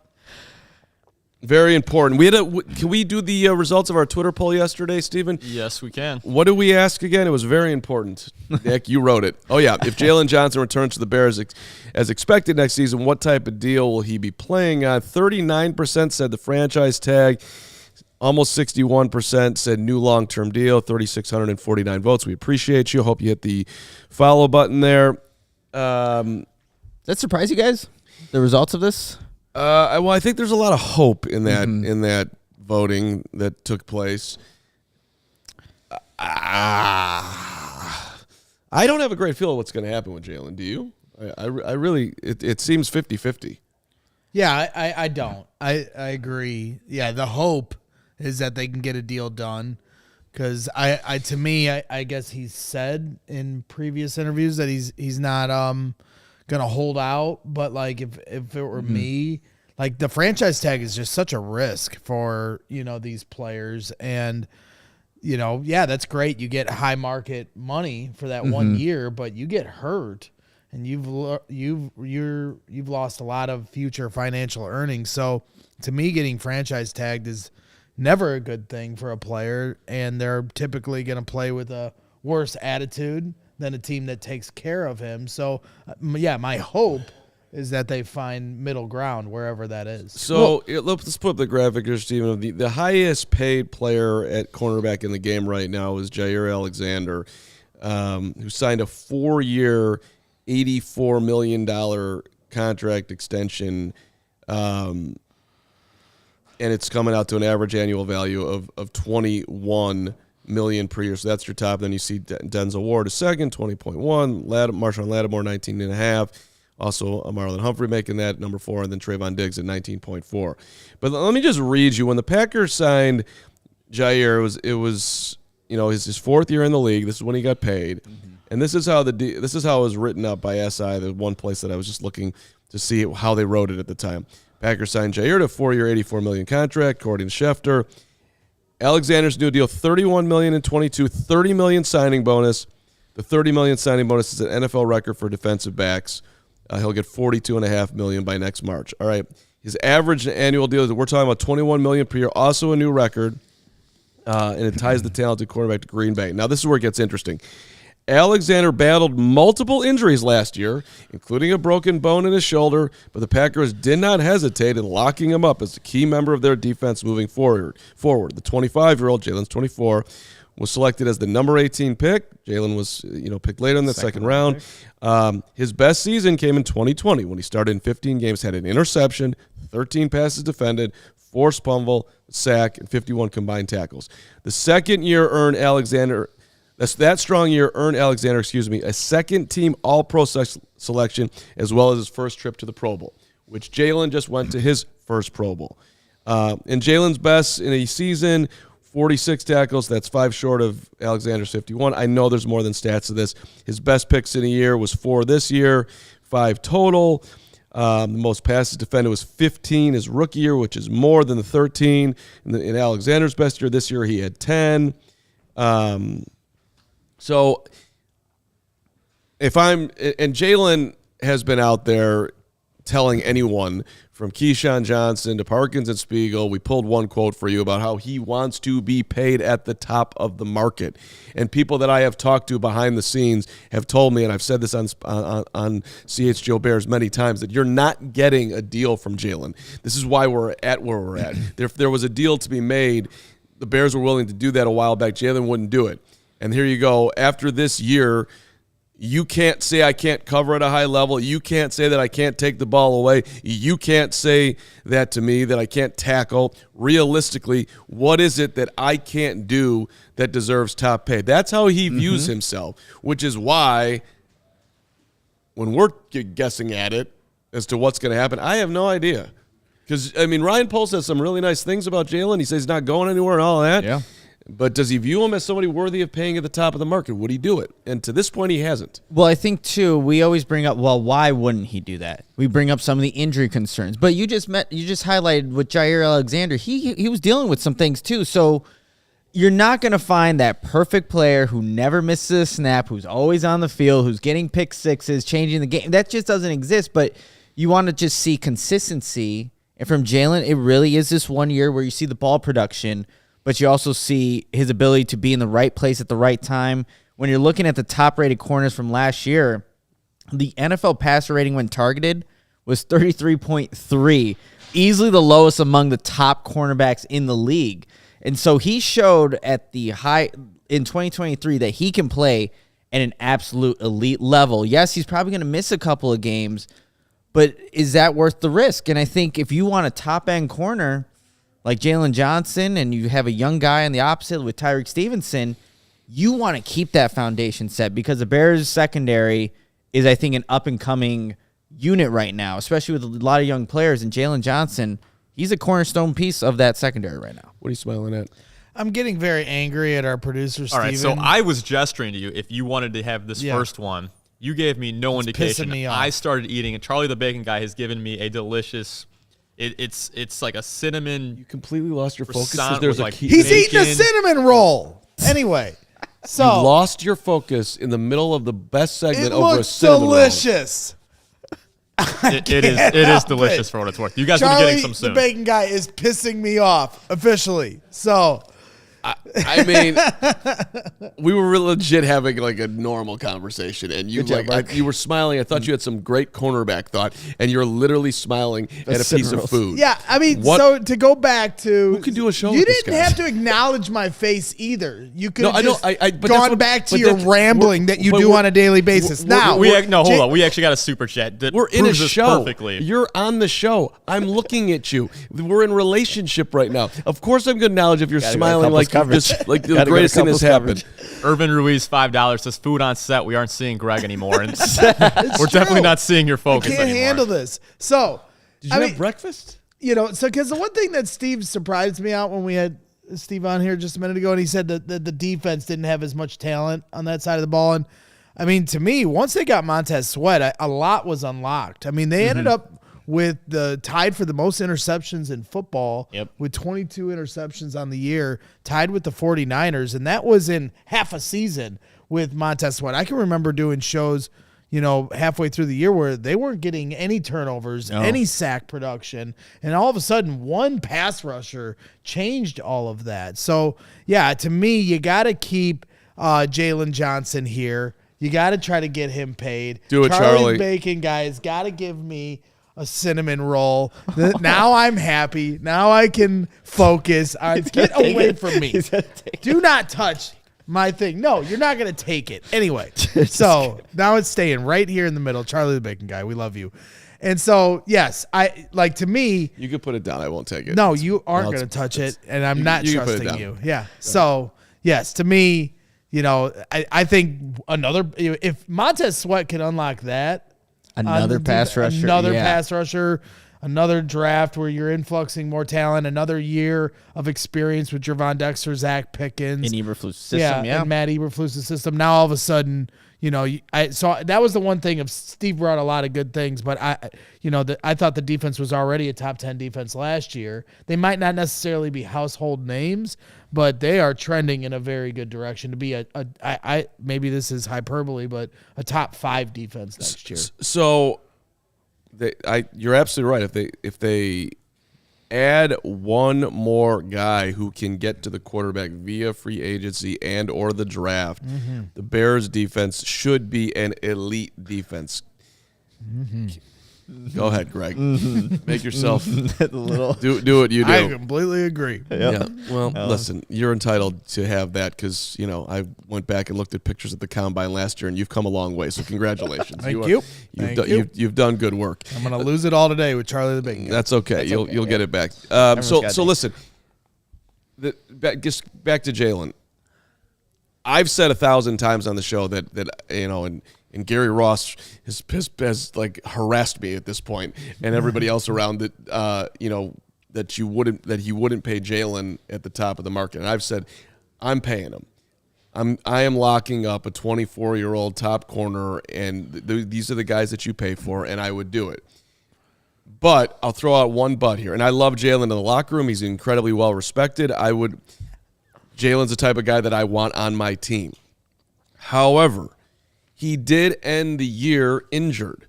Very important. Can we do the results of our Twitter poll yesterday, Stephen? Yes, we can. What did we ask again? It was very important. Nick, you wrote it. Oh, yeah. If Jalen Johnson returns to the Bears as expected next season, what type of deal will he be playing on? 39% said the franchise tag. Almost 61% said new long-term deal. 3,649 votes. We appreciate you. Hope you hit the follow button there. Does that surprise you guys? The results of this? Well, I think there's a lot of hope in that voting that took place. I don't have a great feel of what's going to happen with Jalen. Do you? I really, it seems 50-50. Yeah, I don't. I agree. Yeah, the hope is that they can get a deal done. Because to me, I guess he's said in previous interviews that he's not gonna hold out. But like if it were me, like the franchise tag is just such a risk for these players, and yeah, that's great. You get high market money for that 1 year, but you get hurt, and you've lost a lot of future financial earnings. So to me, getting franchise tagged is never a good thing for a player, and they're typically going to play with a worse attitude than a team that takes care of him. So, yeah, my hope is that they find middle ground wherever that is. So let's put up the graphic here, Stephen. The highest paid player at cornerback in the game right now is Jair Alexander, who signed a 4-year, $84 million contract extension, and it's coming out to an average annual value of $21 million per year. So that's your top. Then you see Denzel Ward a second, 20.1. Marshawn Lattimore, 19.5. Also, Marlon Humphrey making that number 4, and then Trayvon Diggs at 19.4. But let me just read you. When the Packers signed Jair, it was his 4th year in the league. This is when he got paid, and this is how it was written up by SI. The one place that I was just looking to see how they wrote it at the time. Packers signed Jair to a 4-year, $84 million contract, according to Schefter. Alexander's new deal, $31 million in 22, $30 million signing bonus. The $30 million signing bonus is an NFL record for defensive backs. He'll get $42.5 million by next March. All right. His average annual deal, we're talking about $21 million per year, also a new record, and it ties the talented quarterback to Green Bay. Now, this is where it gets interesting. Alexander battled multiple injuries last year, including a broken bone in his shoulder, but the Packers did not hesitate in locking him up as a key member of their defense moving forward. The 25-year-old, Jalen's 24, was selected as the number 18 pick. Jalen was picked later in the second round. His best season came in 2020 when he started in 15 games, had an interception, 13 passes defended, forced fumble, sack, and 51 combined tackles. The second year earned Alexander that strong year earned Alexander, a second-team All-Pro selection, as well as his first trip to the Pro Bowl, which Jalen just went to his first Pro Bowl. And Jalen's best in a season, 46 tackles. That's 5 short of Alexander's 51. I know there's more than stats to this. His best picks in a year was 4 this year, 5 total. The most passes defended was 15 his rookie year, which is more than the 13. In Alexander's best year this year, he had 10. So Jalen has been out there telling anyone from Keyshawn Johnson to Parkins and Spiegel, we pulled one quote for you about how he wants to be paid at the top of the market. And people that I have talked to behind the scenes have told me, and I've said this on CHGO Bears many times, that you're not getting a deal from Jalen. This is why we're at where we're at. If there was a deal to be made, the Bears were willing to do that a while back. Jalen wouldn't do it. And here you go. After this year, You can't say I can't cover at a high level. You can't say that I can't take the ball away. You can't say that to me, that I can't tackle. Realistically, what is it that I can't do that deserves top pay? That's how he views himself, which is why when we're guessing at it as to what's going to happen, I have no idea. Because, I mean, Ryan Pohl says some really nice things about Jalen. He says he's not going anywhere and all that. Yeah. But does he view him as somebody worthy of paying at the top of the market? Would he do it? And to this point, he hasn't. Well, I think, too, we always bring up, well, why wouldn't he do that? We bring up some of the injury concerns. But you just highlighted with Jair Alexander. He was dealing with some things, too. So you're not going to find that perfect player who never misses a snap, who's always on the field, who's getting pick sixes, changing the game. That just doesn't exist. But you want to just see consistency. And from Jalen, it really is this 1 year where you see the ball production, but you also see his ability to be in the right place at the right time. When you're looking at the top-rated corners from last year, the NFL passer rating when targeted was 33.3, easily the lowest among the top cornerbacks in the league. And so he showed at the high in 2023 that he can play at an absolute elite level. Yes, he's probably going to miss a couple of games, but is that worth the risk? And I think if you want a top-end corner like Jalen Johnson and you have a young guy on the opposite with Tyreek Stevenson, you want to keep that foundation set because the Bears secondary is, I think, an up-and-coming unit right now, especially with a lot of young players. And Jalen Johnson, he's a cornerstone piece of that secondary right now. What are you smiling at? I'm getting very angry at our producer, Steven. All right, so I was gesturing to you if you wanted to have this first one. You gave me no indication. Me off. I started eating it. Charlie the Bacon Guy has given me a delicious. It's like a cinnamon. You completely lost your focus. croissant There's with, a like, key. He's eating a bacon. cinnamon roll. Anyway, so You lost your focus in the middle of the best segment it over a looks cinnamon roll. delicious. It is delicious for what it's worth. You guys will be Charlie, getting some soon. the bacon guy, is pissing me off officially. So I mean, we were legit having like a normal conversation, and you you were smiling. I thought you had some great cornerback thought, and you're literally smiling at a piece of food. yeah, I mean, What- so to go back to Who can do a show you with this didn't guy? have to acknowledge my face either. You could No, have I know, just but that's gone what- back to but your that's- rambling that you but do we're- on a daily basis. Now, Hold on. We actually got a super chat that We're in a proves this show. perfectly. You're on the show. I'm looking at you. We're in relationship right now. Of course, I'm going to acknowledge if you're Gotta go to smiling couples like coverage. this, like the Gotta go to greatest thing that's couples happened. Irvin Ruiz, $5 says food on set. We aren't seeing Greg anymore, and we're definitely not seeing your I focus can't anymore. handle this. So, Did you have breakfast? You know, so because the one thing that Steve surprised me out when we had Steve on here just a minute ago, and he said that the defense didn't have as much talent on that side of the ball. And I mean, to me, once they got Montez Sweat, a lot was unlocked. I mean, they ended up with the tied for the most interceptions in football with 22 interceptions on the year, tied with the 49ers. And that was in half a season with Montez Sweat. I can remember doing shows, you know, halfway through the year where they weren't getting any turnovers, any sack production. And all of a sudden, one pass rusher changed all of that. So, yeah, to me, you got to keep Jalen Johnson here. You got to try to get him paid. Do it, Charlie. Bacon guys got to give me a cinnamon roll. Now I'm happy. Now I can focus. Get away from me. Do not touch my thing. No, you're not going to take it. Anyway, so now it's staying right here in the middle. Charlie the Bacon Guy, we love you. And so, yes, to me. You can put it down. I won't take it. No, you aren't going to touch it, and I'm not you can put it trusting down. you. Yeah. So, yes, to me, you know, I think if Montez Sweat can unlock that. Another pass rusher. Pass rusher, another draft where you're influxing more talent, another year of experience with Gervon Dexter, Zach Pickens. In Eberflus' system, and Matt Eberflus' system. Now all of a sudden, you know, so that was the one thing of Steve brought a lot of good things, but I thought the defense was already a top 10 defense last year. They might not necessarily be household names, but they are trending in a very good direction to be maybe this is hyperbole, but a top 5 defense next year. So, you're absolutely right. If they add one more guy who can get to the quarterback via free agency and or the draft, the Bears defense should be an elite defense. Go ahead, Greg. Make yourself The little do what you do. I completely agree. Yeah. Well, listen, you're entitled to have that because, I went back and looked at pictures of the combine last year, and you've come a long way. So congratulations. Thank you. You've done good work. I'm going to lose it all today with Charlie the Big Guy. That's okay. You'll get it back. got So it. listen, just back to Jalen. I've said 1,000 times on the show that and Gary Ross has like harassed me at this point, and everybody else around that that he wouldn't pay Jalen at the top of the market. And I've said I'm paying him. I am locking up a 24-year-old top corner, and these are the guys that you pay for, and I would do it. But I'll throw out one but here, and I love Jalen in the locker room. He's incredibly well respected. Jalen's the type of guy that I want on my team. However, he did end the year injured,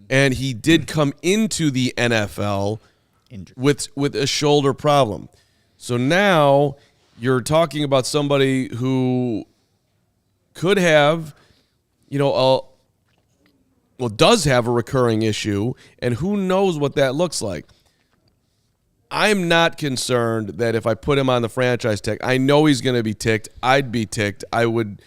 and he did come into the NFL with a shoulder problem. So now you're talking about somebody who could have, does have a recurring issue, and who knows what that looks like. I'm not concerned that if I put him on the franchise tag, I know he's going to be ticked. I'd be ticked. I would,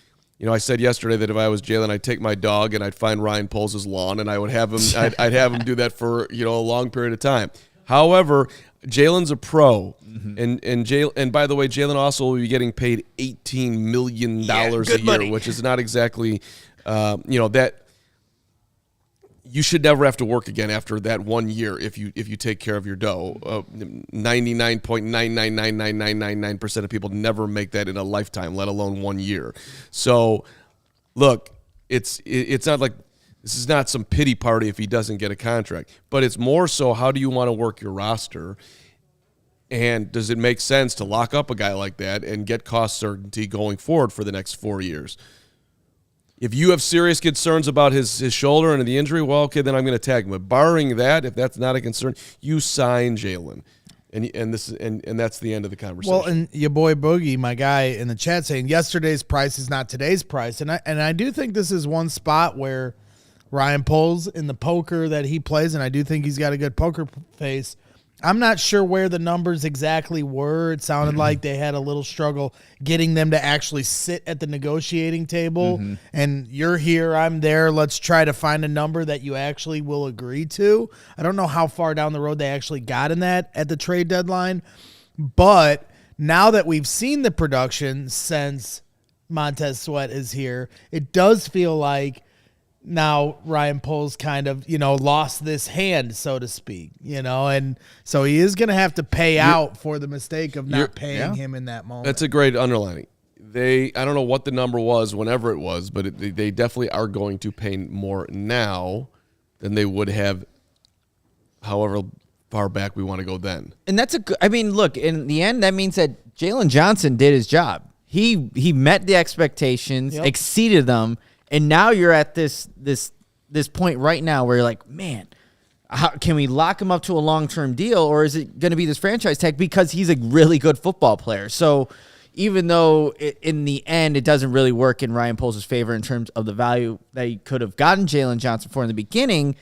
I said yesterday that if I was Jalen, I'd take my dog and I'd find Ryan Poles' lawn, and I would have him. I'd have him do that for a long period of time. However, Jalen's a pro, and by the way, Jalen also will be getting paid $18 million a year, money. which is not exactly, that. You should never have to work again after that 1 year if you take care of your dough. 99.9999999% of people never make that in a lifetime, let alone 1 year. So, look, it's not like this is not some pity party if he doesn't get a contract, but it's more so how do you want to work your roster, and does it make sense to lock up a guy like that and get cost certainty going forward for the next 4 years? If you have serious concerns about his shoulder and the injury, well, okay, then I'm going to tag him. But barring that, if that's not a concern, you sign Jalen, and that's the end of the conversation. Well, and your boy Boogie, my guy in the chat, saying yesterday's price is not today's price, and I do think this is one spot where Ryan Poles in the poker that he plays, and I do think he's got a good poker face. I'm not sure where the numbers exactly were. It sounded like they had a little struggle getting them to actually sit at the negotiating table. And you're here, I'm there. Let's try to find a number that you actually will agree to. I don't know how far down the road they actually got in that at the trade deadline. But now that we've seen the production since Montez Sweat is here, it does feel like now Ryan Poles kind of, lost this hand, so to speak, and so he is going to have to pay out for the mistake of not paying him in that moment. That's a great underlining. I don't know what the number was whenever it was, but they definitely are going to pay more now than they would have however far back we want to go then. And that's look, in the end, that means that Jalen Johnson did his job. He met the expectations, exceeded them. And now you're at this point right now where you're like, man, how can we lock him up to a long-term deal, or is it going to be this franchise tag because he's a really good football player? So even though in the end it doesn't really work in Ryan Poles' favor in terms of the value that he could have gotten Jalen Johnson for in the beginning,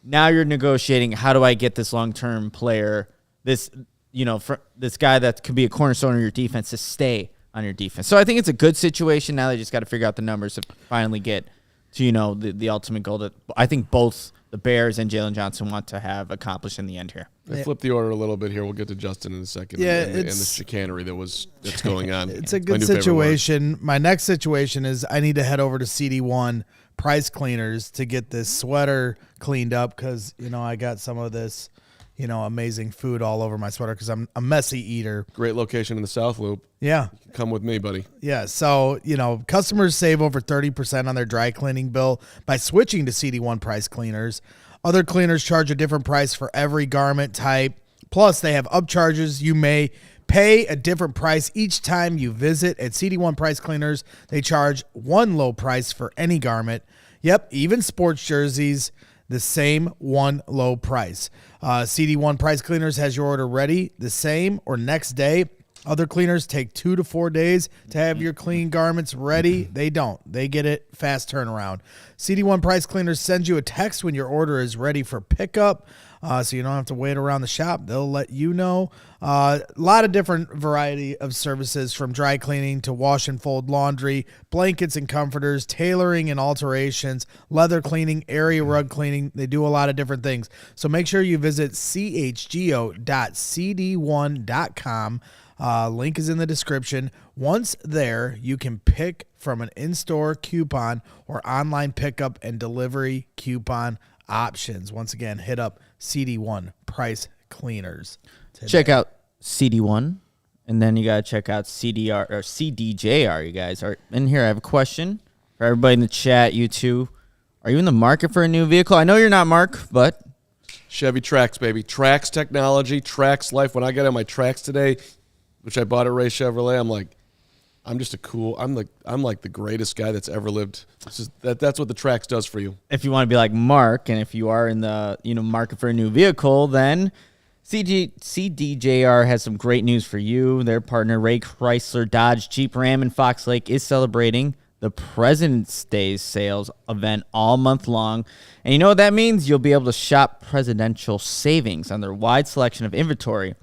now you're negotiating, how do I get this long-term player, this guy that could be a cornerstone of your defense to stay on your defense. So I think it's a good situation. Now they just got to figure out the numbers to finally get to, the ultimate goal that I think both the Bears and Jalen Johnson want to have accomplished in the end here. I flipped the order a little bit here. We'll get to Justin in a second. Yeah, and the chicanery that's going on. It's a good situation. My next situation is I need to head over to CD1 Price Cleaners to get this sweater cleaned up because, I got some of this, amazing food all over my sweater because I'm a messy eater. Great location in the South Loop. Yeah. Come with me, buddy. Yeah. So, customers save over 30% on their dry cleaning bill by switching to CD1 Price Cleaners. Other cleaners charge a different price for every garment type. Plus, they have upcharges. You may pay a different price each time you visit. At CD1 Price Cleaners, they charge one low price for any garment. Yep, even sports jerseys, the same one low price. CD1 Price Cleaners has your order ready the same or next day. Other cleaners take 2 to 4 days to have your clean garments ready. They don't. They get it fast turnaround. CD1 Price Cleaners sends you a text when your order is ready for pickup, so you don't have to wait around the shop. They'll let you know. A lot of different variety of services, from dry cleaning to wash and fold laundry, blankets and comforters, tailoring and alterations, leather cleaning, area rug cleaning. They do a lot of different things. So make sure you visit chgo.cd1.com. Link is in the description. Once there, you can pick from an in-store coupon or online pickup and delivery coupon options. Once again, hit up CD1 Price Cleaners today. Check out CD1, and then you got to check out CDR or CDJR. You guys are in here. I have a question for everybody in the chat. You two, are you in the market for a new vehicle? I know you're not, Mark, but Chevy Trax, baby. Trax technology, Trax life. When I got on my Trax today, which I bought at Ray Chevrolet, I'm like, I'm like the greatest guy that's ever lived. That's what the Trax does for you. if you want to be like Mark, and if you are in the market for a new vehicle, then CDJR has some great news for you. Their partner, Ray Chrysler Dodge Jeep Ram in Fox Lake, is celebrating the President's Day sales event all month long. And you know what that means? You'll be able to shop presidential savings on their wide selection of inventory.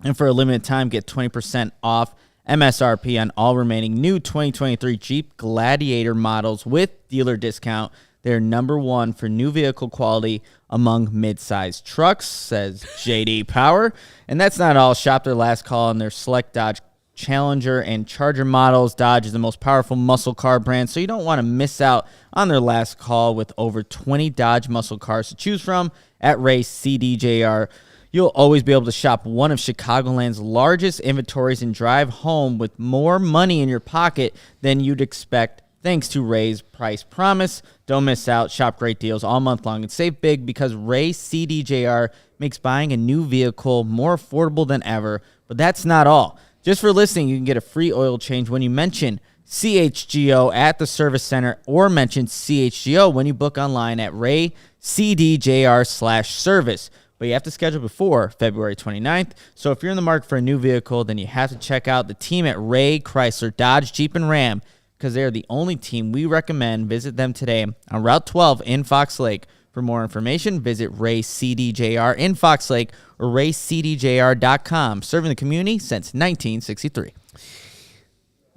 And for a limited time, get 20% off MSRP on all remaining new 2023 Jeep Gladiator models with dealer discount. They're number one for new vehicle quality among mid-sized trucks, says JD Power. And that's not all. Shop their last call on their select Dodge Challenger and Charger models. Dodge is the most powerful muscle car brand, so you don't want to miss out on their last call. With over 20 Dodge muscle cars to choose from at Ray CDJR, you'll always be able to shop one of Chicagoland's largest inventories and drive home with more money in your pocket than you'd expect, thanks to Ray's price promise. Don't miss out. Shop great deals all month long and save big, because Ray CDJR makes buying a new vehicle more affordable than ever. But that's not all. Just for listening, you can get a free oil change when you mention CHGO at the service center, or mention CHGO when you book online at raycdjr/service. But you have to schedule before February 29th. So if you're in the market for a new vehicle, then you have to check out the team at Ray Chrysler Dodge Jeep and Ram, because they're the only team we recommend. Visit them today on Route 12 in Fox Lake. For more information, visit Ray CDJR in Fox Lake or raycdjr.com. Serving the community since 1963.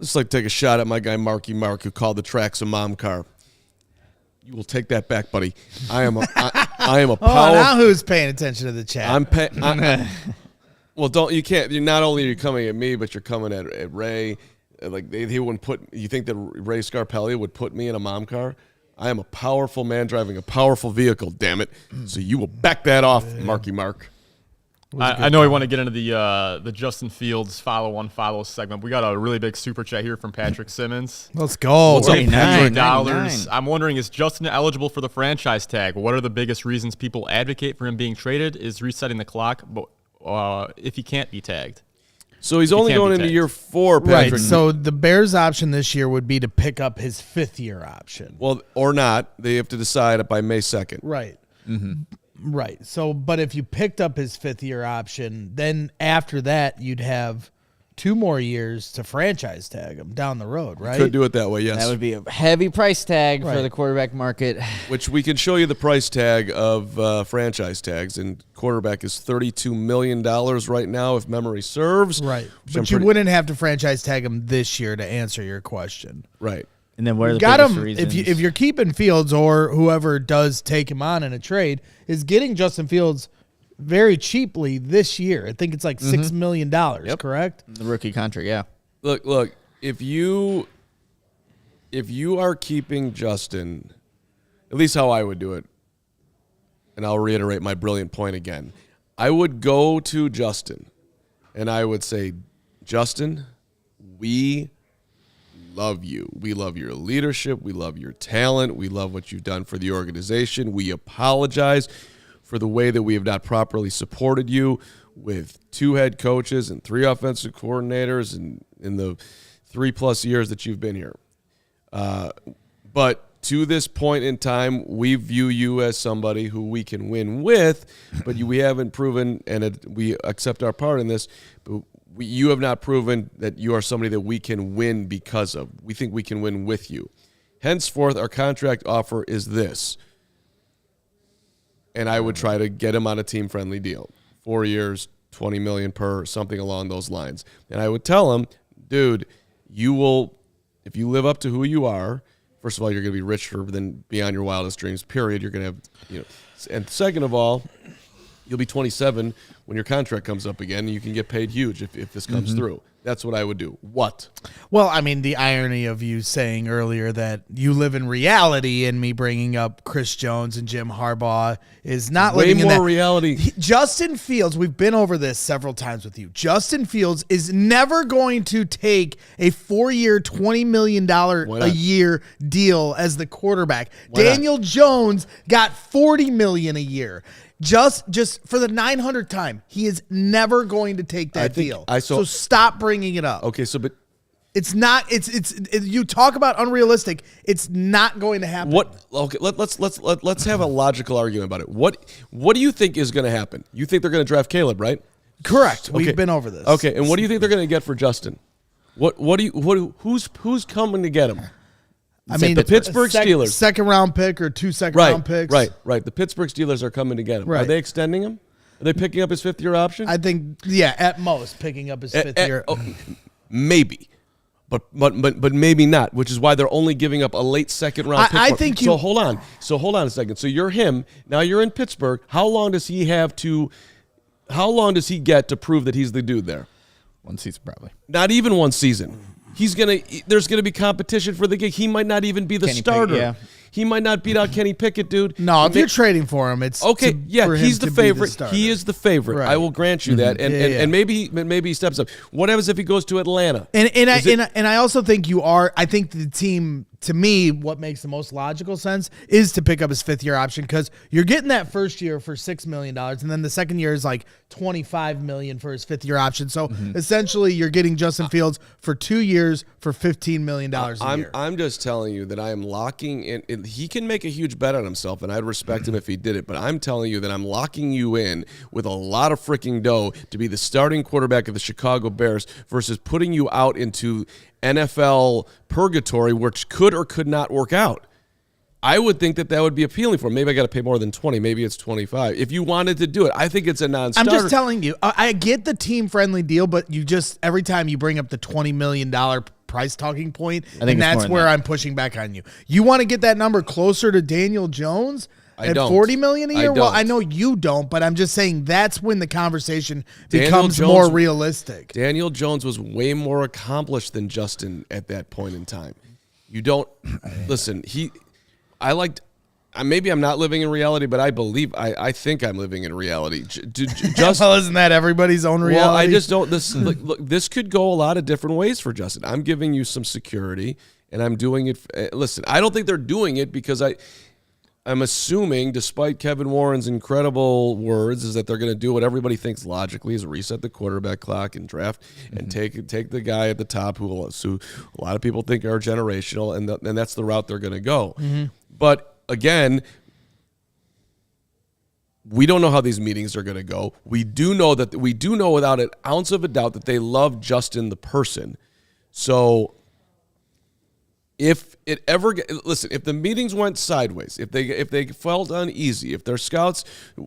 Just like to take a shot at my guy Marky Mark, who called the Trax a mom car. You will take that back, buddy. I am a Oh, power. now who's paying attention to the chat? Well, don't you can't. You not only are you coming at me, but you're coming at Ray. Like he wouldn't put. You think that Ray Scarpelli would put me in a mom car? I am a powerful man driving a powerful vehicle. Damn it! So you will back that off, Marky Mark. I know we want to get into the Justin Fields follow segment. We got a really big super chat here from Patrick Simmons. Let's go. What's up, $100. $99. I'm wondering, is Justin eligible for the franchise tag? What are the biggest reasons people advocate for him being traded? Is resetting the clock, but if he can't be tagged? So he's only can't be going into tagged. year 4, Patrick. Right. So the Bears' option this year would be to pick up his 5th-year option. Well, or not. They have to decide by May 2nd. Right. Right. So, but if you picked up his 5th-year option, then after that, you'd have 2 more years to franchise tag him down the road, right? Could do it that way, yes. That would be a heavy price tag for Right. the quarterback market. Which we can show you the price tag of franchise tags, and quarterback is $32 million right now, if memory serves. Right. Which I'm But you pretty- wouldn't have to franchise tag him this year to answer your question. Right. And then what are the Got biggest him. reasons? If you're keeping Fields, or whoever does take him on in a trade is getting Justin Fields very cheaply this year. I think it's like $6 million, correct? the rookie contract, yeah. Look. If you are keeping Justin, at least how I would do it, and I'll reiterate my brilliant point again. I would go to Justin, and I would say, Justin, we love you. We love your leadership. We love your talent. We love what you've done for the organization. We apologize for the way that we have not properly supported you with 2 head coaches and 3 offensive coordinators in the 3+ years that you've been here. But to this point in time, we view you as somebody who we can win with, but we haven't proven, and we accept our part in this, but you have not proven that you are somebody that we can win because of. We think we can win with you. Henceforth, our contract offer is this. And I would try to get him on a team-friendly deal. 4 years, $20 million per, something along those lines. And I would tell him, dude, you will, if you live up to who you are, first of all, you're going to be richer than beyond your wildest dreams, period. You're going to have, and second of all, you'll be 27 when your contract comes up again, and you can get paid huge if this comes through. That's what I would do. What? Well, I mean, the irony of you saying earlier that you live in reality and me bringing up Chris Jones and Jim Harbaugh is not way living in more that. reality. Justin Fields, we've been over this several times with you. Justin Fields is never going to take a 4-year, $20 million a year deal as the quarterback. Daniel Jones got $40 million a year. Just for the 900th time, he is never going to take that deal. So stop bringing it up. Okay, but it's not. It's you talk about unrealistic. It's not going to happen. What? Okay, let's have a logical argument about it. What do you think is going to happen? You think they're going to draft Caleb, right? Correct. Okay. We've been over this. Okay, and what do you think they're going to get for Justin? Who's coming to get him? I mean, the Pittsburgh Steelers, second round pick or 2 second-round picks. Right. The Pittsburgh Steelers are coming to get him. Right. Are they extending him? Are they picking up his 5th-year option? I think, yeah, at most picking up his 5th year. Maybe, but maybe not. Which is why they're only giving up a late 2nd-round pick. I think So hold on a second. So you're him. Now you're in Pittsburgh. How long does he get to prove that he's the dude there? 1 season probably. Not even 1 season. There's gonna be competition for the gig. He might not even be the starter. He might not beat out Kenny Pickett, dude. No, if you're trading for him, it's okay. He's the favorite. He is the favorite. Right. I will grant you that. And maybe he steps up. What happens if he goes to Atlanta? And I also think I think the team, to me, what makes the most logical sense is to pick up his 5th-year option, because you're getting that first year for $6 million, and then the second year is like $25 million for his 5th-year option. So essentially, you're getting Justin Fields for 2 years for $15 million a year. I'm just telling you that I am locking in. He can make a huge bet on himself, and I'd respect him if he did it. But I'm telling you that I'm locking you in with a lot of freaking dough to be the starting quarterback of the Chicago Bears versus putting you out into NFL purgatory, which could or could not work out. I would think that would be appealing for him. Maybe I got to pay more than 20. Maybe it's 25. If you wanted to do it, I think it's a non-starter. I'm just telling you, I get the team-friendly deal, but you just, every time you bring up the $20 million price talking point, and that's where I'm pushing back on you. You want to get that number closer to Daniel Jones at $40 million a year? Well, I know you don't, but I'm just saying that's when the conversation becomes more realistic. Daniel Jones was way more accomplished than Justin at that point in time. You don't listen. Maybe I'm not living in reality, but I think I'm living in reality. Well, isn't that everybody's own reality? Well, I just don't. Look, this could go a lot of different ways for Justin. I'm giving you some security, and I'm doing it. Listen, I don't think they're doing it because I'm assuming, despite Kevin Warren's incredible words, is that they're going to do what everybody thinks logically is reset the quarterback clock and draft and take the guy at the top who a lot of people think are generational, and that's the route they're going to go. But again, we don't know how these meetings are going to go. We do know without an ounce of a doubt that they love Justin the person. So if the meetings went sideways, if they felt uneasy, if their scouts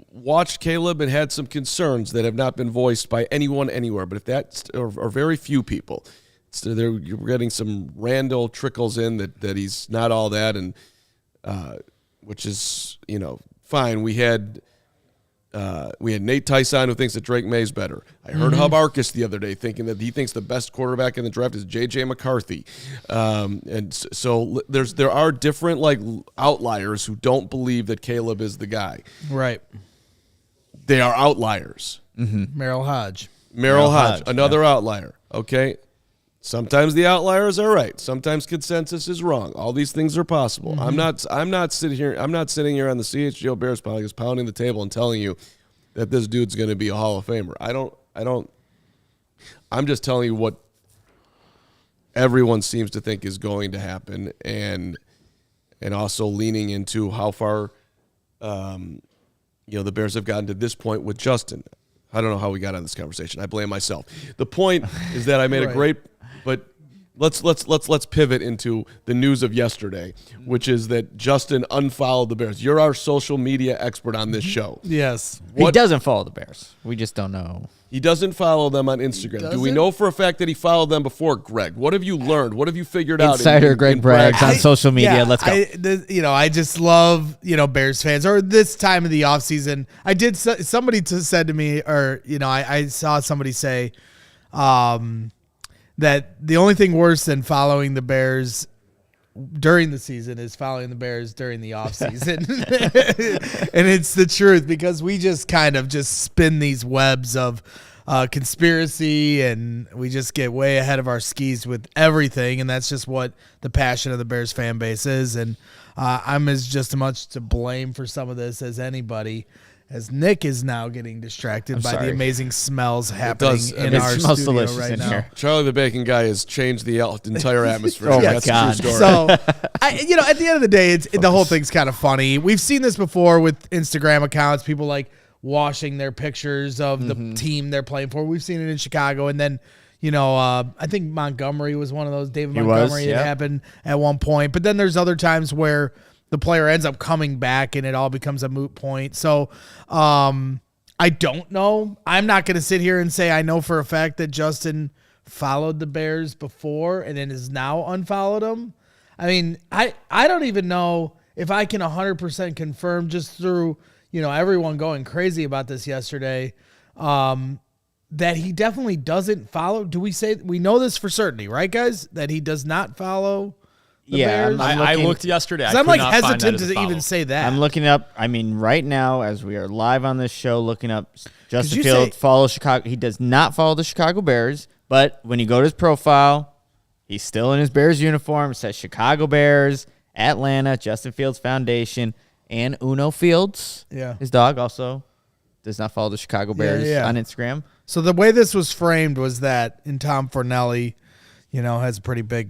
watched Caleb and had some concerns that have not been voiced by anyone anywhere, but if that are very few people, so you're getting some random trickles in that he's not all that, and which is fine. We had Nate Tyson who thinks that Drake May's better. I heard Hub Arcus the other day thinking that he thinks the best quarterback in the draft is J.J. McCarthy. And so there are different outliers who don't believe that Caleb is the guy. Right. They are outliers. Merrill Hodge, another outlier. Okay. Sometimes the outliers are right. Sometimes consensus is wrong. All these things are possible. I'm not sitting here on the CHGO Bears podcast pounding the table and telling you that this dude's going to be a Hall of Famer. I'm just telling you what everyone seems to think is going to happen, and also leaning into how far the Bears have gotten to this point with Justin. I don't know how we got on this conversation. I blame myself. The point is that I made a great, but let's pivot into the news of yesterday, which is that Justin unfollowed the Bears. You're our social media expert on this show. Yes. He doesn't follow the Bears. We just don't know. He doesn't follow them on Instagram. Do we know for a fact that he followed them before, Greg? What have you learned? What have you figured out? Insider Greg Braggs on social media. Let's go. I just love, Bears fans, or this time of the offseason. Somebody said to me, or, I saw somebody say that the only thing worse than following the Bears during the season is following the Bears during the offseason. And it's the truth, because we just kind of just spin these webs of conspiracy, and we just get way ahead of our skis with everything. And that's just what the passion of the Bears fan base is. And I'm just as much to blame for some of this as anybody, as Nick is now getting distracted by the amazing smells happening in our studio right now. Here. Charlie the Bacon Guy has changed the entire atmosphere. Oh, That's my a true story. So, at the end of the day, the whole thing's kind of funny. We've seen this before with Instagram accounts, people like washing their pictures of the team they're playing for. We've seen it in Chicago, and then I think Montgomery was one of those. David Montgomery, it happened at one point. But then there's other times where the player ends up coming back and it all becomes a moot point. So I don't know. I'm not going to sit here and say I know for a fact that Justin followed the Bears before and then is now unfollowed them. I mean, I don't even know if I can 100% confirm, just through, everyone going crazy about this yesterday, that he definitely doesn't follow. Do we say we know this for certainty, right, guys? That he does not follow the Bears? I looked yesterday. I'm like hesitant to even say that. I'm looking up, right now as we are live on this show, looking up Justin you Fields follows Chicago. He does not follow the Chicago Bears, but when you go to his profile, he's still in his Bears uniform. It says Chicago Bears, Atlanta, Justin Fields Foundation, and Uno Fields. Yeah. His dog also does not follow the Chicago Bears on Instagram. So the way this was framed was that, and Tom Fornelli, has a pretty big,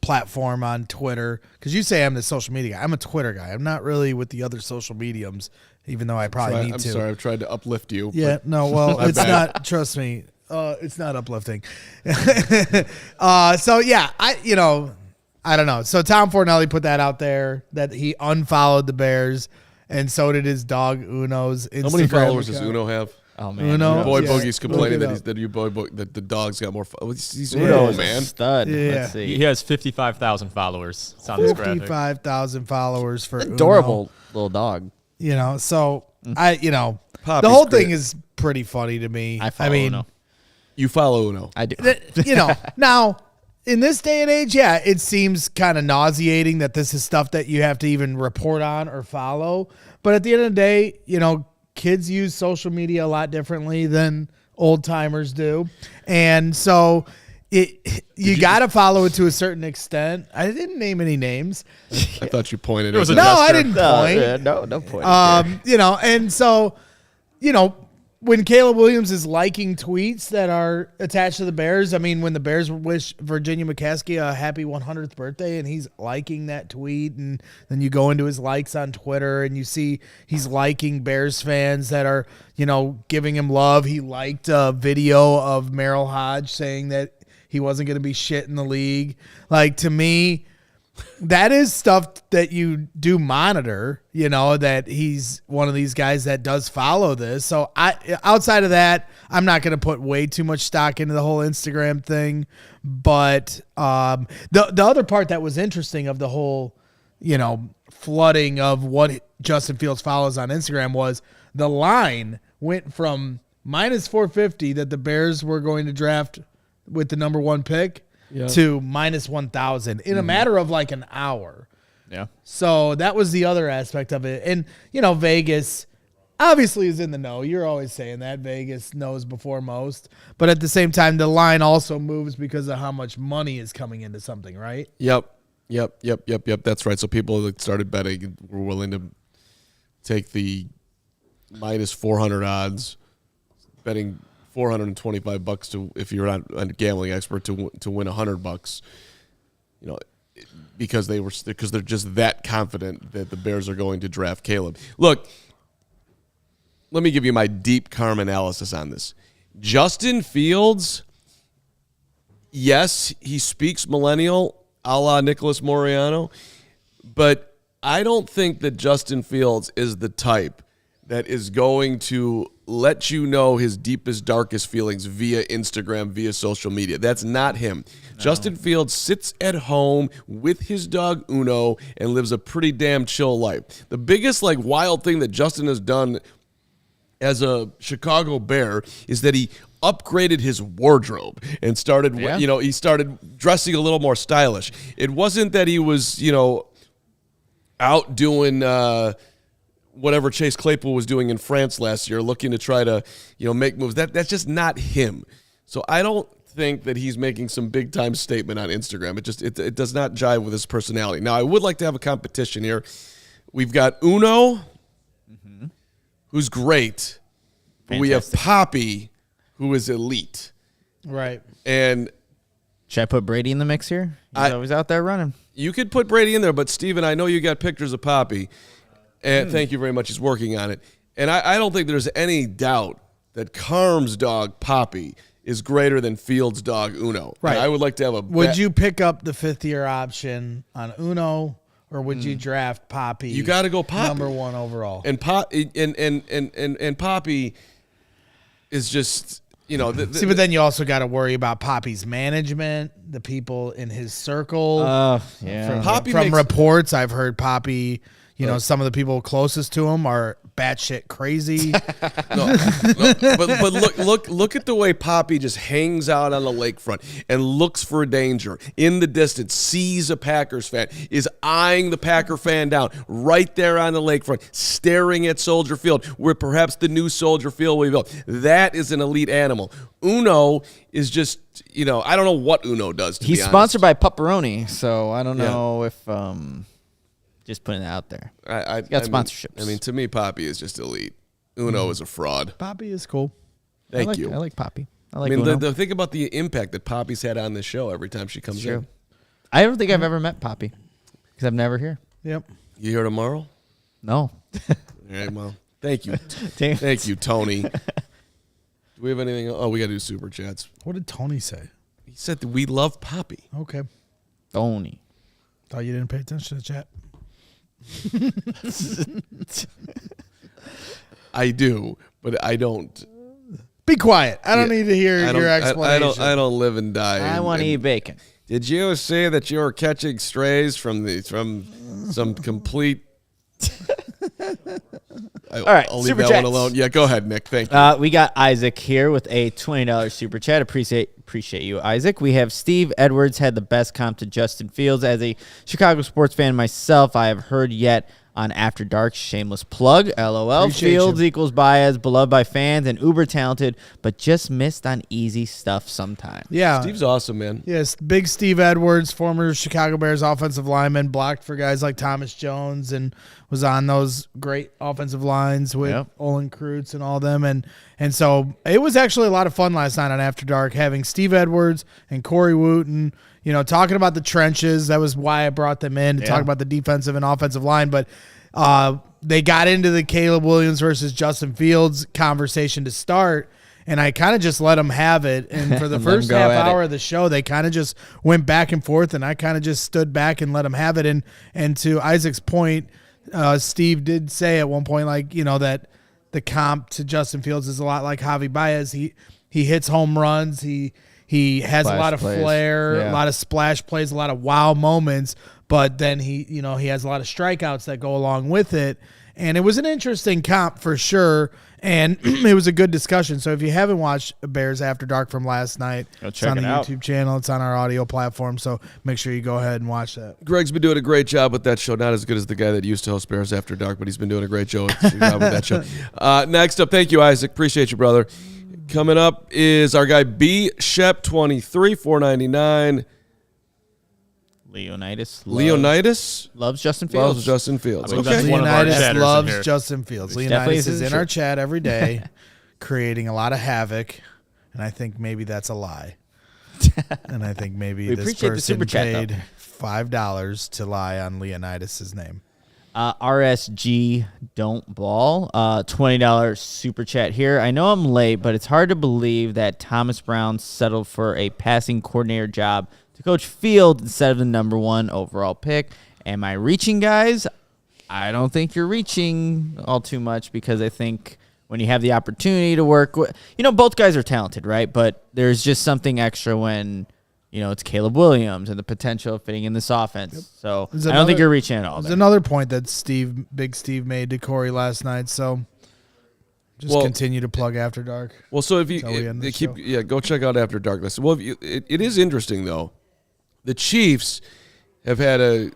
platform on Twitter, because you say I'm the social media guy. I'm a Twitter guy. I'm not really with the other social mediums, even though I probably need to. I'm sorry, I've tried to uplift you. Yeah, no, well, it's not. Trust me, it's not uplifting. So yeah, I don't know. So Tom Fornelli put that out there that he unfollowed the Bears, and so did his dog Uno's Instagram. How many followers account. does Uno have? Oh man, Uno? Boy Yeah. Boogie's complaining Look it that the dog's got more. He's Uno Uno, is a man. stud. Yeah. Let's see. He has 55,000 followers. It's on this graphic. 55,000 followers for Adorable little dog. Uno. So Poppy's the whole great. thing is pretty funny to me. I follow Uno. You follow Uno. I do. Now in this day and age, yeah, it seems kind of nauseating that this is stuff that you have to even report on or follow. But at the end of the day, kids use social media a lot differently than old timers do. And so you got to follow it to a certain extent. I didn't name any names. I thought you pointed. It was at a it. No, I gesture. didn't point. No point. And so, when Caleb Williams is liking tweets that are attached to the Bears, I mean, when the Bears wish Virginia McCaskey a happy 100th birthday and he's liking that tweet, and then you go into his likes on Twitter and you see he's liking Bears fans that are, giving him love. He liked a video of Merrill Hodge saying that he wasn't going to be shit in the league. Like, to me, that is stuff that you do monitor, that he's one of these guys that does follow this. So outside of that, I'm not going to put way too much stock into the whole Instagram thing. But the other part that was interesting of the whole, flooding of what Justin Fields follows on Instagram was the line went from minus 450 that the Bears were going to draft with the number 1 pick to minus 1,000 in a matter of like an hour. Yeah. So that was the other aspect of it. And, Vegas obviously is in the know. You're always saying that. Vegas knows before most. But at the same time, the line also moves because of how much money is coming into something, right? Yep. That's right. So people that started betting were willing to take the minus 400 odds, betting $425 to, if you're not a gambling expert, to win $100, because they're just that confident that the Bears are going to draft Caleb. Look, let me give you my deep Carm analysis on this. Justin Fields, yes, he speaks millennial, a la Nicholas Moreano, but I don't think that Justin Fields is the type that is going to let you know his deepest, darkest feelings via Instagram, via social media. That's not him. No. Justin Fields sits at home with his dog Uno and lives a pretty damn chill life. The biggest wild thing that Justin has done as a Chicago Bear is that he upgraded his wardrobe and started, he started dressing a little more stylish. It wasn't that he was, out doing whatever Chase Claypool was doing in France last year, looking to try to, make moves. That's just not him. So I don't think that he's making some big time statement on Instagram. It does not jive with his personality. Now I would like to have a competition here. We've got Uno, who's great. But we have Poppy, who is elite. Right. And should I put Brady in the mix here? He's always out there running. You could put Brady in there, but Steven, I know you got pictures of Poppy. And thank you very much. He's working on it. And I don't think there's any doubt that Carm's dog, Poppy, is greater than Fields' dog, Uno. Right. And I would like to have a Would you pick up the 5th-year option on Uno, or would you draft Poppy? You got to go Poppy. Number 1 overall. And Poppy is just, See, but then you also got to worry about Poppy's management, the people in his circle. Yeah. From reports, I've heard Poppy, some of the people closest to him are batshit crazy. But look at the way Poppy just hangs out on the lakefront and looks for danger in the distance, sees a Packers fan, is eyeing the Packer fan down right there on the lakefront, staring at Soldier Field, where perhaps the new Soldier Field will be built. That is an elite animal. Uno is just, I don't know what Uno does. He's sponsored by Pepperoni, so I don't know if just putting it out there. He's got sponsorships. To me, Poppy is just elite. Uno is a fraud. Poppy is cool. Thank you. I like Poppy. Uno. Think about the impact that Poppy's had on this show every time she comes in. I don't think I've ever met Poppy because I'm never here. Yep. You here tomorrow? No. All right, well, thank you. Thank you, Tony. Do we have anything? Oh, we got to do super chats. What did Tony say? He said that we love Poppy. Okay. Tony. Thought you didn't pay attention to the chat. I do, but I don't. Be quiet. I don't need to hear your explanation. I don't live and die. I want to eat bacon. Did you say that you were catching strays from some complete? All right, I'll leave super that chats. one alone. Yeah, go ahead, Nick. Thank you. We got Isaac here with a $20 super chat. Appreciate you, Isaac. We have Steve Edwards had the best comp to Justin Fields. As a Chicago sports fan myself, I have heard yet on After Dark, shameless plug, LOL. Appreciate Fields you. equals Baez, beloved by fans and uber talented, but just missed on easy stuff sometimes. Yeah. Steve's awesome, man. Yes, big Steve Edwards, former Chicago Bears offensive lineman, blocked for guys like Thomas Jones and was on those great offensive lines with Olin Kreutz and all them. And so it was actually a lot of fun last night on After Dark, having Steve Edwards and Corey Wooten, talking about the trenches. That was why I brought them in to talk about the defensive and offensive line. But they got into the Caleb Williams versus Justin Fields conversation to start, and I kind of just let them have it. And for the first half hour of the show, they kind of just went back and forth, and I kind of just stood back and let them have it. And to Isaac's point, Steve did say at one point, that the comp to Justin Fields is a lot like Javi Baez. He hits home runs. He has a lot of flair, a lot of splash plays, a lot of wow moments, but then he has a lot of strikeouts that go along with it. And it was an interesting comp for sure, and it was a good discussion. So if you haven't watched Bears After Dark from last night, it's on the YouTube channel. It's on our audio platform, so make sure you go ahead and watch that. Greg's been doing a great job with that show. Not as good as the guy that used to host Bears After Dark, but he's been doing a great job with that show. Next up, thank you, Isaac. Appreciate you, brother. Coming up is our guy B Shep 23 $4.99. Leonidas loves Justin Fields. Loves Justin Fields. I believe that's one of our Leonidas chatters loves in here. Justin Fields. Which Leonidas definitely is isn't in true. our chat every day, creating a lot of havoc, and I think maybe that's a lie. And I think maybe We this appreciate the person super chat, paid $5 to lie on Leonidas's name. RSG Don't Ball, $20 super chat here. I know I'm late, but it's hard to believe that Thomas Brown settled for a passing coordinator job to coach Field instead of the number 1 overall pick. Am I reaching, guys? I don't think you're reaching all too much, because I think when you have the opportunity to work with, both guys are talented, right? But there's just something extra when, it's Caleb Williams and the potential of fitting in this offense. Yep. So I don't think you're reaching at all. There's another point that Big Steve made to Corey last night. So just continue to plug After Dark. Well, so if you go check out After Dark. Listen, well, it is interesting though. The Chiefs have had a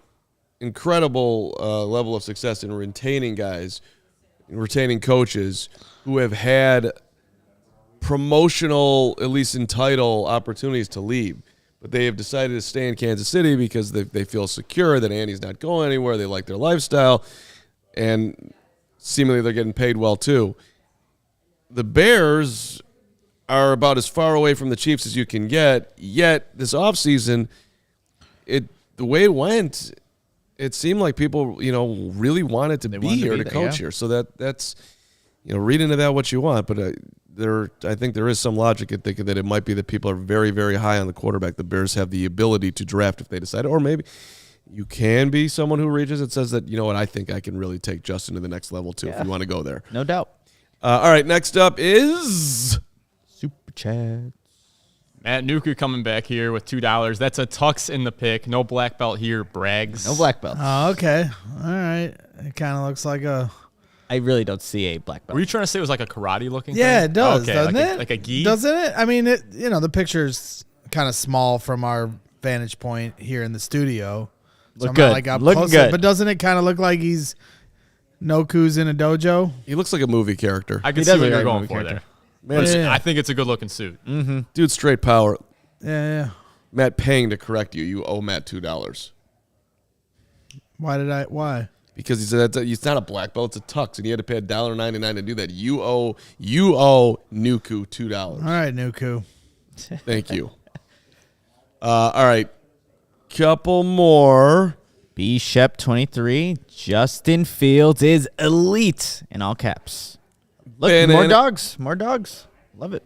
incredible level of success in retaining guys, retaining coaches who have had promotional, at least in title, opportunities to leave. But they have decided to stay in Kansas City because they feel secure that Andy's not going anywhere. They like their lifestyle, and seemingly they're getting paid well too. The Bears are about as far away from the Chiefs as you can get, yet this offseason, the way it went, it seemed like people, really wanted to be here to coach here. So that's, read into that what you want, but I think there is some logic in thinking that it might be that people are very, very high on the quarterback. The Bears have the ability to draft if they decide, or maybe you can be someone who reaches and says that, I think I can really take Justin to the next level too if you want to go there. No doubt. All right, next up is Super Chat. Matt Nuku coming back here with $2. That's a tux in the pick. No black belt here, brags. No black belt. Oh, okay. All right. It kind of looks like a... I really don't see a black belt. Were you trying to say it was like a karate looking thing? Yeah, it does, doesn't like it? Like a gi? Doesn't it? I mean, the picture's kind of small from our vantage point here in the studio. So Look good. Looking good. But doesn't it kind of look like he's Noku's in a dojo? he looks like a movie character. I can see what you're going for there. Man, Yeah. I think it's a good looking suit. Mm-hmm. dude, straight power. Yeah. Matt, paying to correct you. You owe Matt $2 Why? because he said it's not a black belt, it's a tux, and he had to pay $1.99 to do that. You owe Nuku $2. All right, Nuku. Thank you. All right, couple more. B Shep 23. Justin Fields is elite in all caps. Look, more dogs. Love it.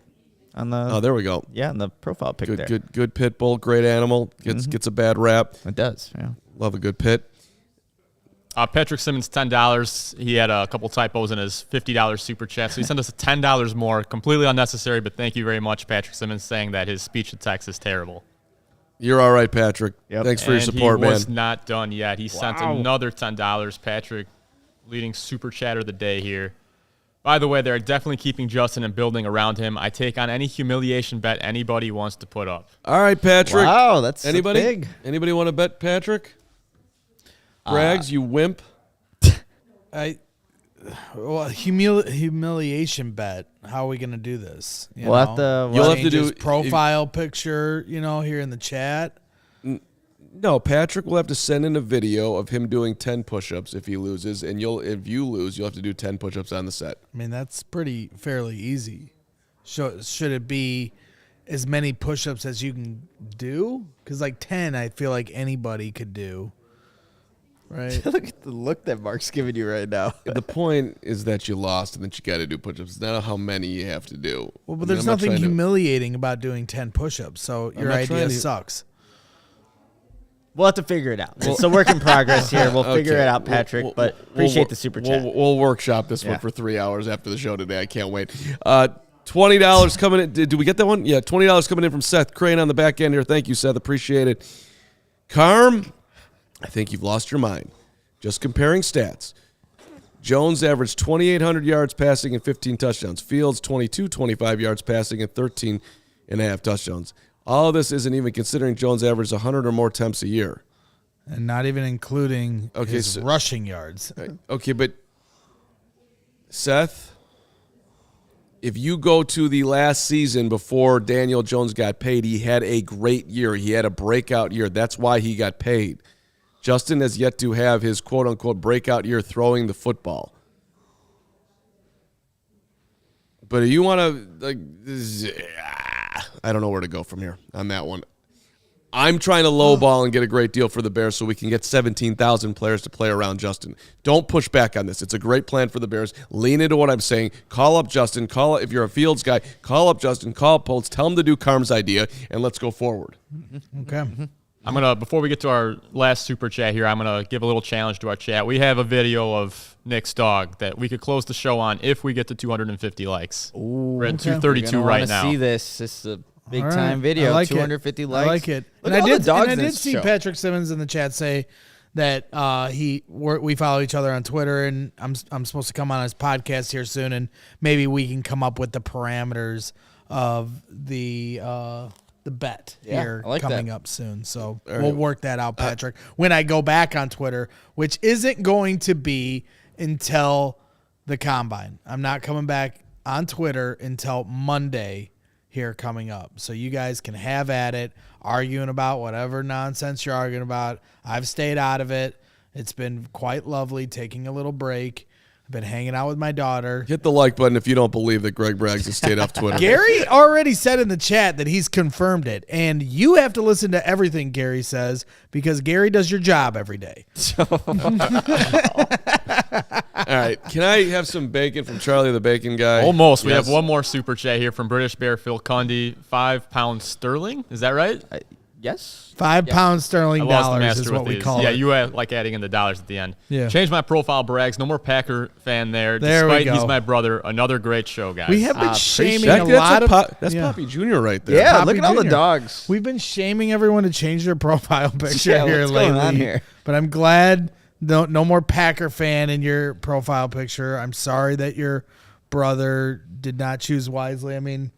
On the Oh, there we go. yeah, on the profile pic there. Good pit bull, great animal. Gets a bad rap. It does. Yeah. Love a good pit. Patrick Simmons, $10. He had a couple typos in his $50 super chat, so he sent us $10 more. Completely unnecessary, but thank you very much, Patrick Simmons, saying that his speech to text is terrible. You're all right, Patrick. Yep. Thanks for your support, he man. was not done yet. He sent another $10. Patrick, leading super chatter of the day here. By the way, they're definitely keeping Justin and building around him. I take on any humiliation bet anybody wants to put up. All right, Patrick. Wow, that's anybody? big. Anybody want to bet Patrick? Brags, you wimp. Humiliation bet. How are we gonna do this? We'll have to- You'll have to Change do his profile picture. Here in the chat. No, Patrick will have to send in a video of him doing 10 push-ups if he loses, and if you lose, you'll have to do 10 push-ups on the set. I mean, that's fairly easy. Should it be as many push-ups as you can do? Because 10, I feel like anybody could do. Right? Look at the look that Mark's giving you right now. The point is that you lost and that you got to do push-ups. It's not how many you have to do. Well, but there's nothing humiliating about doing 10 push-ups, so your idea sucks. We'll have to figure it out. It's a work in progress here. We'll figure it out, Patrick, but appreciate the super chat. We'll workshop this one for 3 hours after the show today. I can't wait. $20 coming in. Did we get that one? Yeah, $20 coming in from Seth Crane on the back end here. Thank you, Seth. Appreciate it. Carm, I think you've lost your mind. Just comparing stats. Jones averaged 2,800 yards passing and 15 touchdowns. Fields, 25 yards passing and 13 and a half touchdowns. All of this isn't even considering Jones averaged 100 or more attempts a year. And not even including his rushing yards. Okay, but Seth, if you go to the last season before Daniel Jones got paid, he had a great year. He had a breakout year. That's why he got paid. Justin has yet to have his quote-unquote breakout year throwing the football. But if you want to, I don't know where to go from here on that one. I'm trying to lowball and get a great deal for the Bears so we can get 17,000 players to play around Justin. Don't push back on this. It's a great plan for the Bears. Lean into what I'm saying. Call up Justin. If you're a Fields guy, call up Justin. Call up Poltz. Tell him to do Carm's idea, and let's go forward. Okay. I'm going to, before we get to our last super chat here, I'm going to give a little challenge to our chat. We have a video of Nick's dog that we could close the show on if we get to 250 likes. Ooh, We're at okay. 232 right now. See this. This is a big All right. time video. I like 250 it. likes. I like it. Look And at all the dogs I in did this see show. Patrick Simmons in the chat say that we follow each other on Twitter, and I'm supposed to come on his podcast here soon, and maybe we can come up with the parameters of the bet here I like coming that. up soon. So we'll work that out, Patrick, when I go back on Twitter, which isn't going to be until the Combine. I'm not coming back on Twitter until Monday here coming up. So you guys can have at it, arguing about whatever nonsense you're arguing about. I've stayed out of it. It's been quite lovely taking a little break. I've been hanging out with my daughter. Hit the like button if you don't believe that Greg Braggs has stayed off Twitter. Gary already said in the chat that he's confirmed it, and you have to listen to everything Gary says because Gary does your job every day. All right. Can I have some bacon from Charlie the Bacon Guy? Almost. We Yes. have one more super chat here from British Bear Phil Cundy. £5 sterling. Is that right? Yes. £5 sterling I lost the dollars master is with what we these. call Yeah, it. you like adding in the dollars at the end. Yeah. Change my profile, Braggs. No more Packer fan there. There we Despite go. he's my brother. Another great show, guys. We have been appreciate shaming That- a that's lot of that's yeah. Poppy Jr. right there. Yeah, Poppy look at all the Jr. dogs. We've been shaming everyone to change their profile picture Yeah, here what's lately. going on here? But I'm glad no more Packer fan in your profile picture. I'm sorry that your brother did not choose wisely. I mean,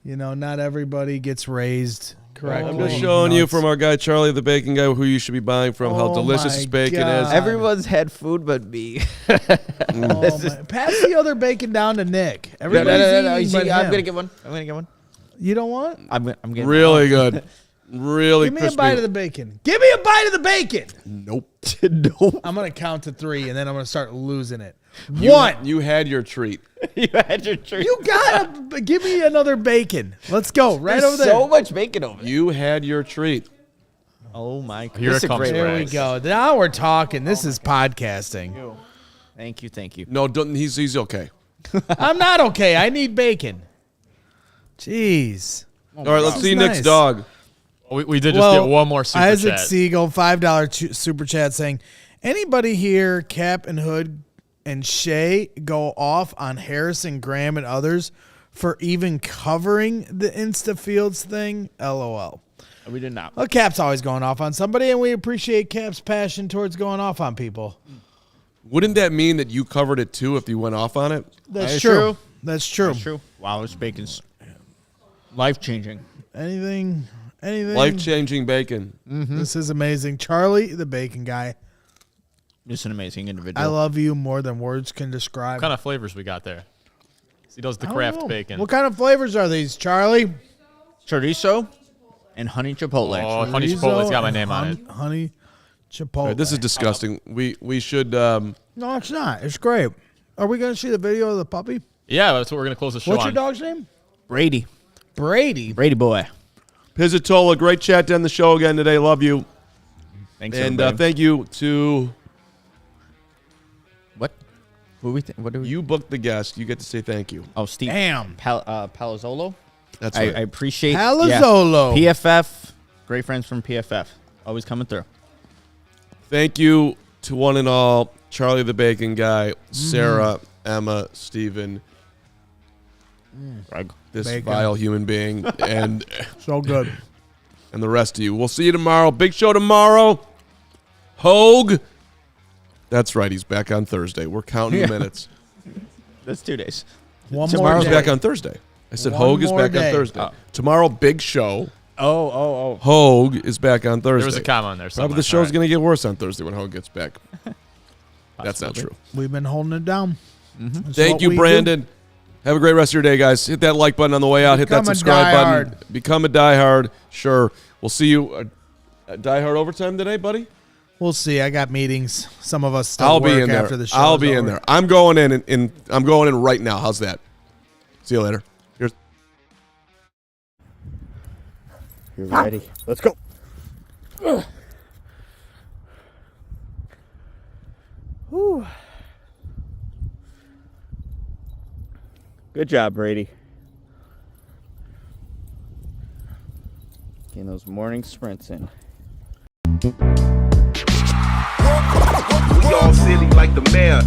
not everybody gets raised correctly. I'm just showing you from our guy Charlie the Bacon Guy who you should be buying from, how Oh delicious my his bacon God. is. Everyone's had food but me. Oh my- Pass the other bacon down to Nick. Everybody's eating but I'm him. gonna get one. You don't want? I'm getting Really good. Really Give me crispy. a bite of the bacon. Give me a bite of the bacon. Nope. No. I'm going to count to 3, and then I'm going to start losing it. One. You had your treat. You had your treat. You got to give me another bacon. Let's go. Right There's over there. so much bacon over there. You had your treat. Oh my god. Here This it is a comes, great There we Braggs. go. Now we're talking. This is podcasting. Thank you. No, don't, he's okay. I'm not okay. I need bacon. Jeez. All right, let's This see is Nick's nice. dog. We did just get one more super Isaac chat. Siegel, $5 super chat saying, anybody here, Cap and Hood and Shea, go off on Harrison, Graham, and others for even covering the Insta Fields thing? LOL. We did not. Well, Cap's always going off on somebody, and we appreciate Cap's passion towards going off on people. Wouldn't that mean that you covered it too if you went off on it? That's That is true. true. That's true. That's true. Wow, this bacon's life changing. Anything. Life-changing bacon. This is amazing. Charlie, the bacon guy. Just an amazing individual. I love you more than words can describe. What kind of flavors we got there? He does the I don't craft know. bacon. What kind of flavors are these, Charlie? chorizo and honey chipotle. Oh, honey Chorizo chipotle's got my and name on it. Honey chipotle. All right, this is disgusting. We should. No, it's not. It's great. Are we going to see the video of the puppy? Yeah, that's what we're going to close the show What's on. your dog's name? Brady Brady. boy. Pizzatola, great chat to end the show again today. Love you. Thanks, And everybody. thank you to What? What do we? you booked the guest. You get to say thank you. Oh, Steve. Damn. Palazzolo. That's I right. appreciate Palazzolo. Yeah. PFF. Great friends from PFF. Always coming through. Thank you to one and all, Charlie the Bacon Guy, Sarah, Emma, Steven, Greg. this Bacon. vile human being, and So good. and the rest of you. We'll see you tomorrow. Big show tomorrow. Hogue. That's right. He's back on Thursday. We're counting the minutes. That's 2 days. One Tomorrow's more day. back on Thursday. I said One Hogue is more back day. on Thursday. Tomorrow, big show. Oh. Hogue is back on Thursday. There was a comma in there somewhere. Probably the show's All going to get worse on Thursday when Hogue gets back. That's not true. We've been holding it down. That's Thank what you, we do. Brandon. Have a great rest of your day, guys. Hit that like button on the way out. Hit that Become a subscribe button. diehard. Become a diehard. Sure. We'll see you at diehard overtime today, buddy. We'll see. I got meetings. Some of us still I'll work be in there. after the show. I'll is be in over. there. I'm going in, and I'm going in right now. How's that? See you later. Here's You're ready. Let's go. Whew. Good job, Brady. Getting those morning sprints in. We all silly like the mayor.